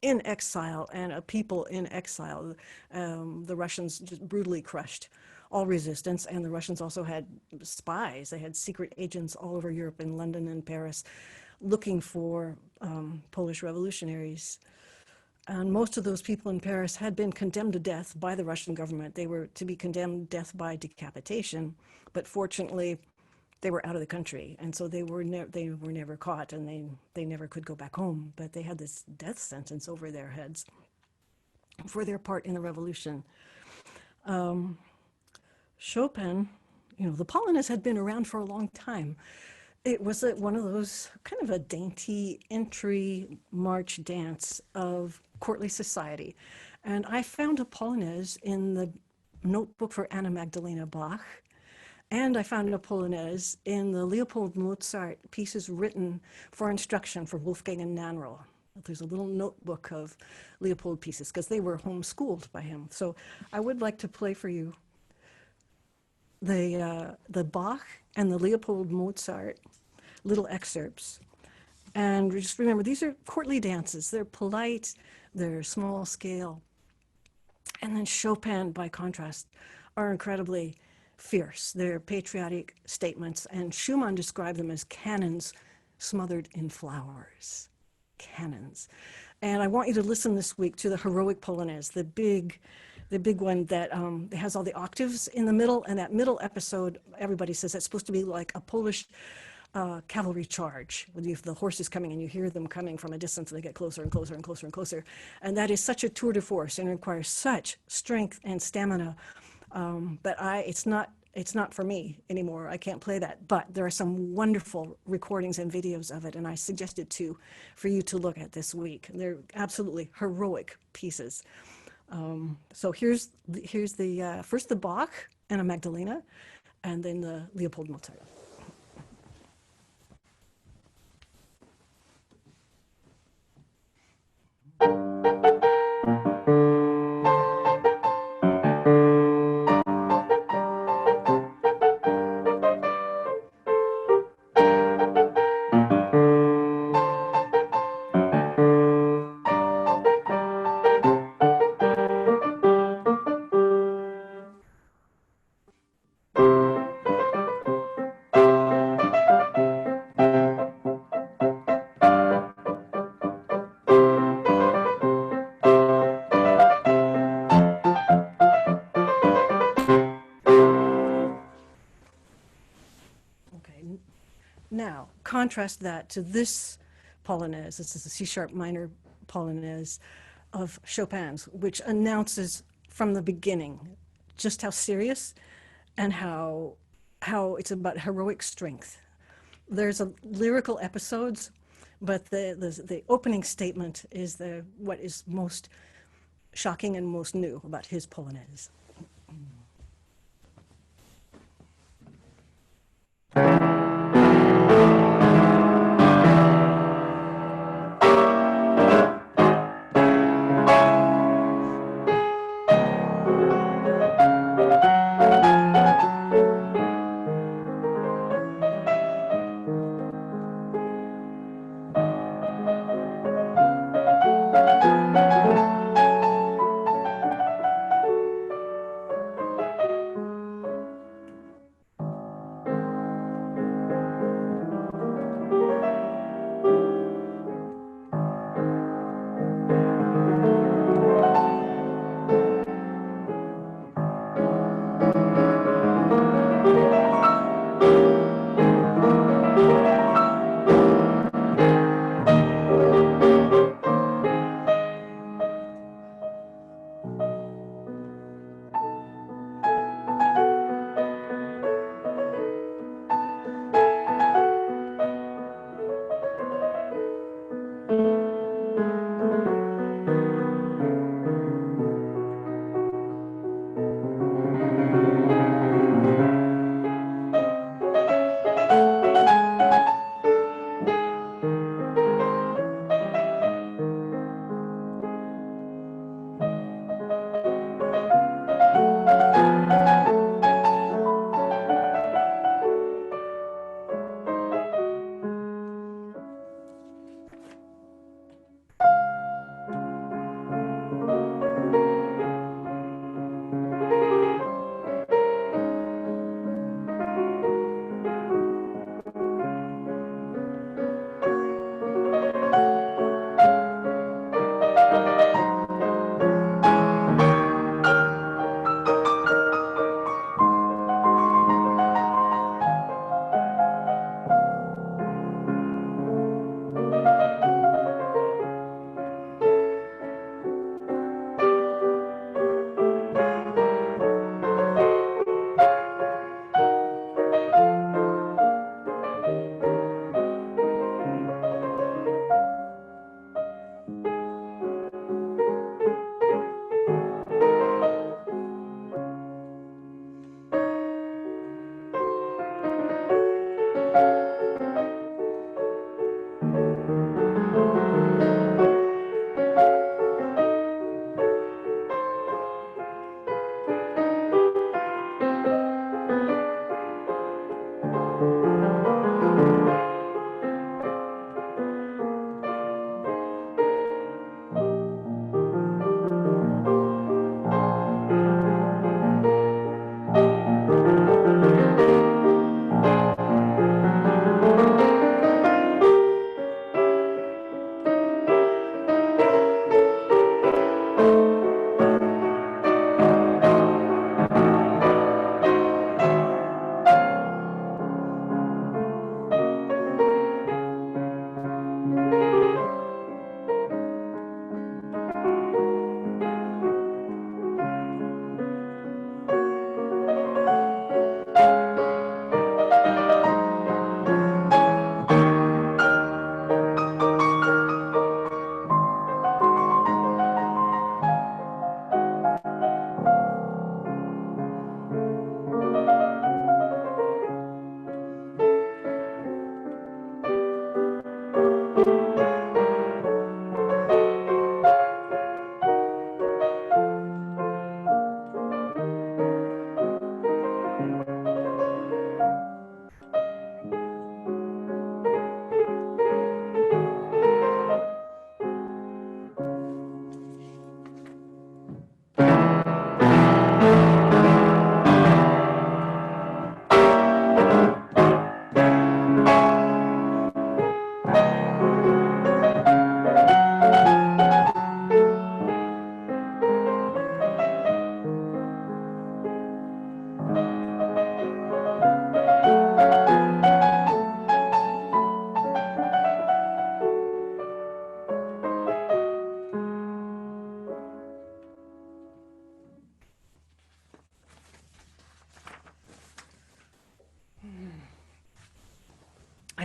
in exile and a people in exile. The Russians just brutally crushed all resistance, and the Russians also had spies. They had secret agents all over Europe, in London and Paris, looking for Polish revolutionaries. And most of those people in Paris had been condemned to death by the Russian government. They were to be condemned to death by decapitation, but fortunately, they were out of the country, and so they were never caught, and they never could go back home. But they had this death sentence over their heads for their part in the revolution. Chopin, the Polonaise had been around for a long time. It was one of those kind of a dainty entry march dance of courtly society. And I found a Polonaise in the notebook for Anna Magdalena Bach. And I found a Polonaise in the Leopold Mozart pieces written for instruction for Wolfgang and Nannerl. There's a little notebook of Leopold pieces because they were homeschooled by him. So I would like to play for you the Bach and the Leopold Mozart little excerpts. And just remember, these are courtly dances. They're polite, they're small scale. And then Chopin, by contrast, are incredibly fierce. They're patriotic statements, and Schumann described them as cannons smothered in flowers. Cannons. And I want you to listen this week to the heroic Polonaise, the big one that has all the octaves in the middle. And that middle episode, everybody says that's supposed to be like a Polish cavalry charge. When the horse is coming and you hear them coming from a distance, they get closer and closer and closer and closer. And that is such a tour de force and requires such strength and stamina. But it's not for me anymore. I can't play that. But there are some wonderful recordings and videos of it, and I suggest it too for you to look at this week. They're absolutely heroic pieces. So here's the first the Bach and a Magdalena, and then the Leopold Mozart. Okay. Now, contrast that to this Polonaise. This is the C-sharp minor Polonaise of Chopin's, which announces from the beginning just how serious and how it's about heroic strength. There's a lyrical episodes, but the opening statement is what is most shocking and most new about his Polonaise.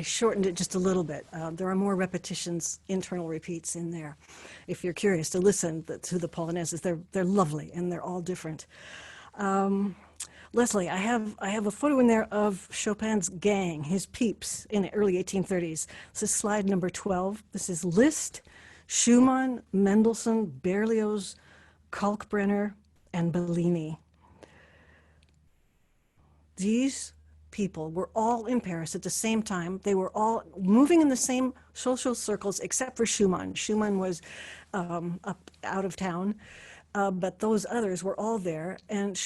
I shortened it just a little bit. There are more repetitions, internal repeats in there. If you're curious to listen to the polonaises, they're lovely and they're all different. Leslie, I have a photo in there of Chopin's gang, his peeps in the early 1830s. This is slide number 12. This is Liszt, Schumann, Mendelssohn, Berlioz, Kalkbrenner, and Bellini. These people were all in Paris at the same time. They were all moving in the same social circles except for Schumann. Schumann was up out of town, but those others were all there. And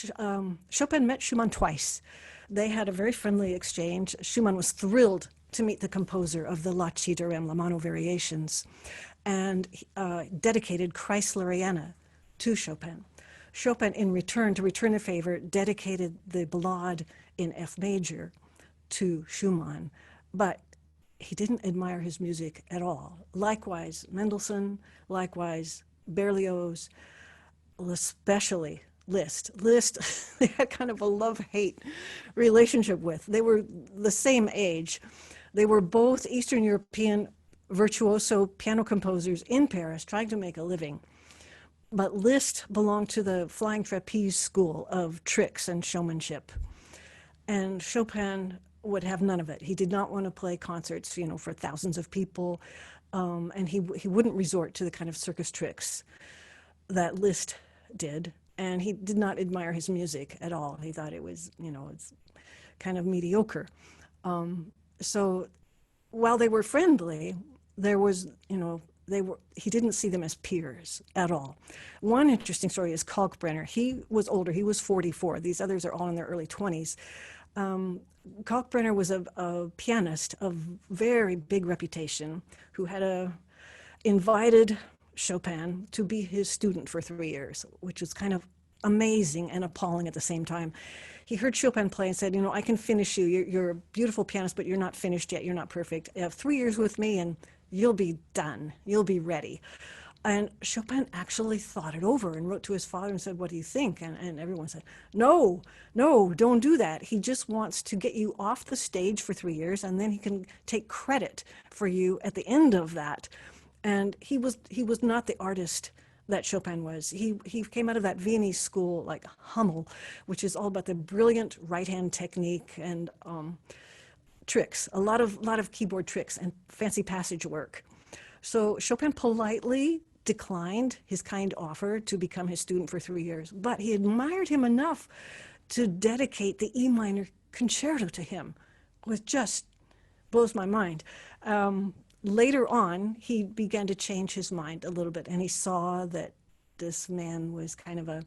Chopin met Schumann twice. They had a very friendly exchange. Schumann was thrilled to meet the composer of the La Ci la Mano variations and dedicated Chrysleriana to Chopin. Chopin, in return, to return the favor, dedicated the Ballade in F major to Schumann, but he didn't admire his music at all. Likewise, Mendelssohn, likewise, Berlioz, especially Liszt. Liszt, they had kind of a love-hate relationship with. They were the same age. They were both Eastern European virtuoso piano composers in Paris trying to make a living. But Liszt belonged to the Flying Trapeze school of tricks and showmanship. And Chopin would have none of it. He did not want to play concerts, for thousands of people. And he wouldn't resort to the kind of circus tricks that Liszt did. And he did not admire his music at all. He thought it was, it's kind of mediocre. So while they were friendly, there was, he didn't see them as peers at all. One interesting story is Kalkbrenner. He was older. He was 44. These others are all in their early 20s. Kalkbrenner was a pianist of very big reputation who had invited Chopin to be his student for 3 years, which was kind of amazing and appalling at the same time. He heard Chopin play and said, I can finish you. You're a beautiful pianist, but you're not finished yet. You're not perfect. You have 3 years with me and you'll be done. You'll be ready. And Chopin actually thought it over and wrote to his father and said, what do you think? And everyone said, no, don't do that. He just wants to get you off the stage for 3 years and then he can take credit for you at the end of that. And he was not the artist that Chopin was. He came out of that Viennese school like Hummel, which is all about the brilliant right-hand technique and tricks, a lot of keyboard tricks and fancy passage work. So Chopin politely declined his kind offer to become his student for 3 years, but he admired him enough to dedicate the E minor concerto to him, which just blows my mind. Later on, he began to change his mind a little bit, and he saw that this man was kind of a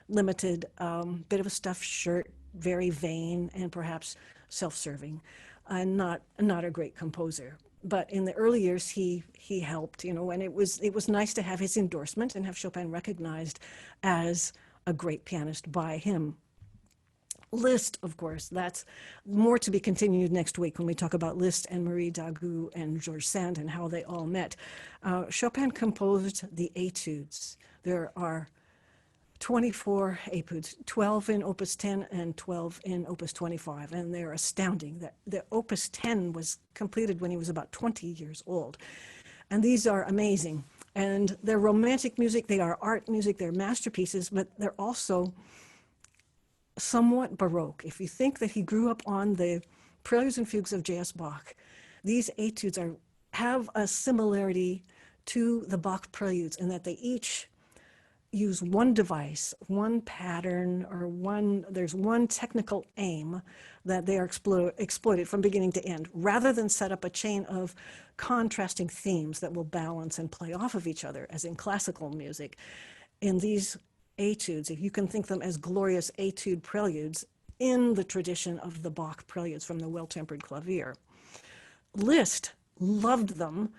limited, bit of a stuffed shirt, very vain and perhaps self-serving, and not a great composer. But in the early years, he helped, and it was nice to have his endorsement and have Chopin recognized as a great pianist by him. Liszt, of course, that's more to be continued next week when we talk about Liszt and Marie Dagout and Georges Sand and how they all met. Chopin composed the etudes. There are 24 etudes, 12 in Opus 10 and 12 in Opus 25, and they're astounding. The Opus 10 was completed when he was about 20 years old. And these are amazing. And they're romantic music, they are art music, they're masterpieces, but they're also somewhat Baroque. If you think that he grew up on the Preludes and Fugues of J.S. Bach, these etudes have a similarity to the Bach preludes in that they each use one device, one pattern, or there's one technical aim that they are exploited from beginning to end, rather than set up a chain of contrasting themes that will balance and play off of each other, as in classical music. In these etudes, if you can think them as glorious etude preludes in the tradition of the Bach preludes from the Well-Tempered Clavier. Liszt loved them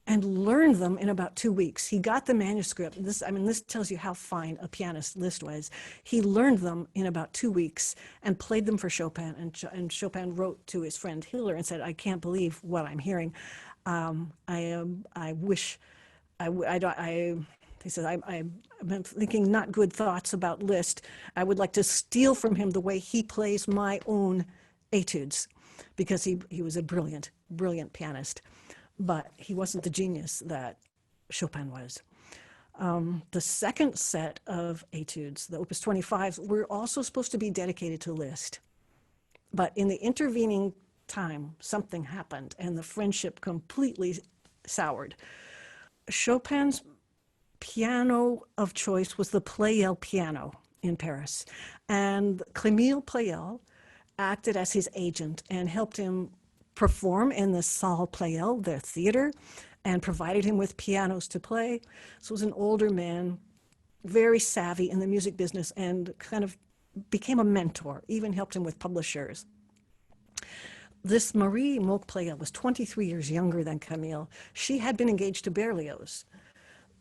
and learned them in about 2 weeks. He got the manuscript. This tells you how fine a pianist Liszt was. He learned them in about 2 weeks and played them for Chopin. And Chopin wrote to his friend Hiller and said, I can't believe what I'm hearing. He says, I've been thinking not good thoughts about Liszt. I would like to steal from him the way he plays my own etudes. because he was a brilliant, brilliant pianist, but he wasn't the genius that Chopin was. The second set of etudes, the Opus 25s, were also supposed to be dedicated to Liszt. But in the intervening time, something happened and the friendship completely soured. Chopin's piano of choice was the Pleyel piano in Paris. And Camille Pleyel acted as his agent and helped him perform in the Salle Pleyel, their theater, and provided him with pianos to play. So he was an older man, very savvy in the music business, and kind of became a mentor, even helped him with publishers. This Marie Moke-Pleyel was 23 years younger than Camille. She had been engaged to Berlioz,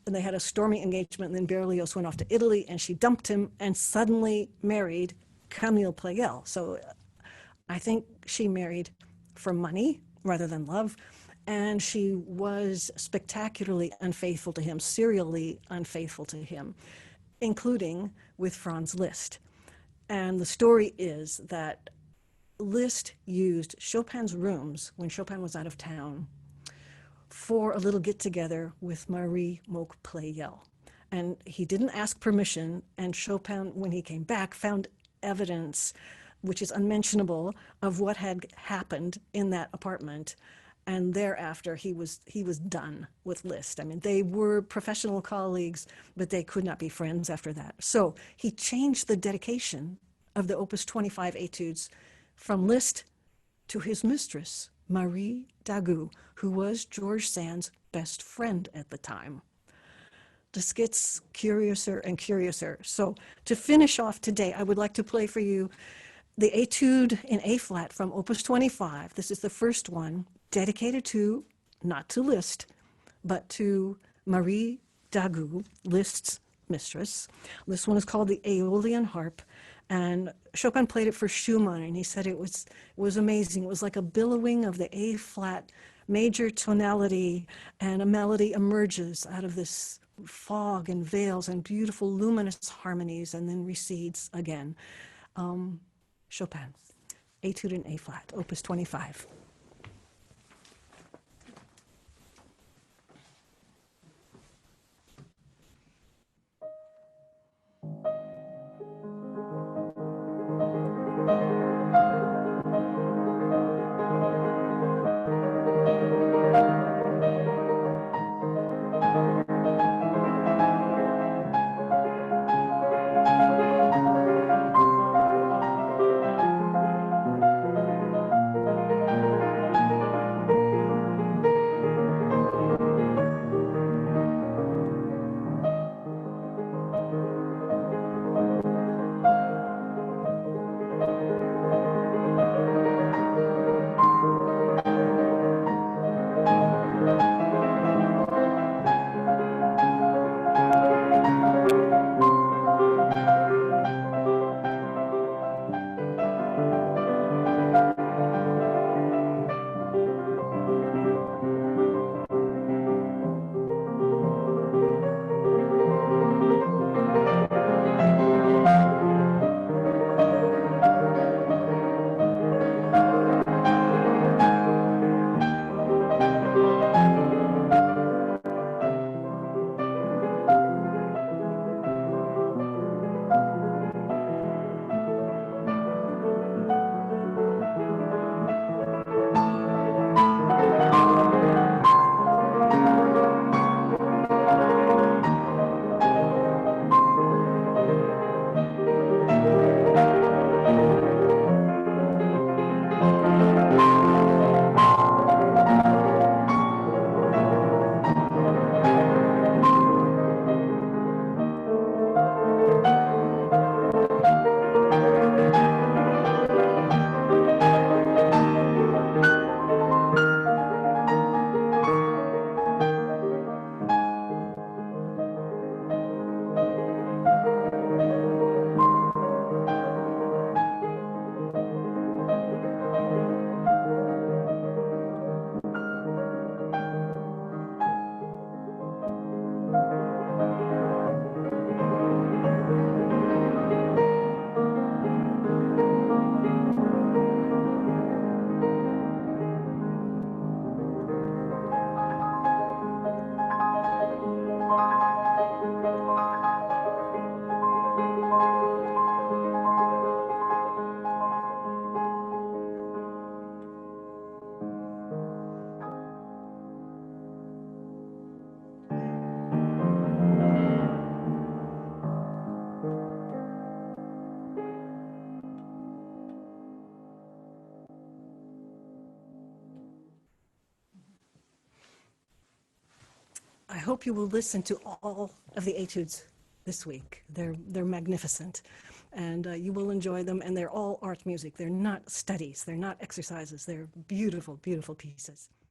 and they had a stormy engagement, and then Berlioz went off to Italy, and she dumped him and suddenly married Camille Pleyel. So I think she married for money rather than love, and she was spectacularly unfaithful to him, serially unfaithful to him, including with Franz Liszt. And the story is that Liszt used Chopin's rooms when Chopin was out of town for a little get-together with Marie Moke-Pleyel. And he didn't ask permission, and Chopin, when he came back, found evidence, which is unmentionable, of what had happened in that apartment. And thereafter, he was done with Liszt. I mean, they were professional colleagues, but they could not be friends after that. So he changed the dedication of the Opus 25 etudes from Liszt to his mistress, Marie Dagout, who was George Sand's best friend at the time. This gets curiouser and curiouser. So to finish off today, I would like to play for you the etude in A-flat from Opus 25. This is the first one, dedicated to, not to Liszt, but to Marie Dagout, Liszt's mistress. This one is called the Aeolian Harp, and Chopin played it for Schumann, and he said it was amazing. It was like a billowing of the A-flat major tonality, and a melody emerges out of this fog and veils and beautiful luminous harmonies, and then recedes again. Chopin, Etude in A-flat, Opus 25. I hope you will listen to all of the etudes this week. They're magnificent, and you will enjoy them. And they're all art music. They're not studies. They're not exercises. They're beautiful, beautiful pieces.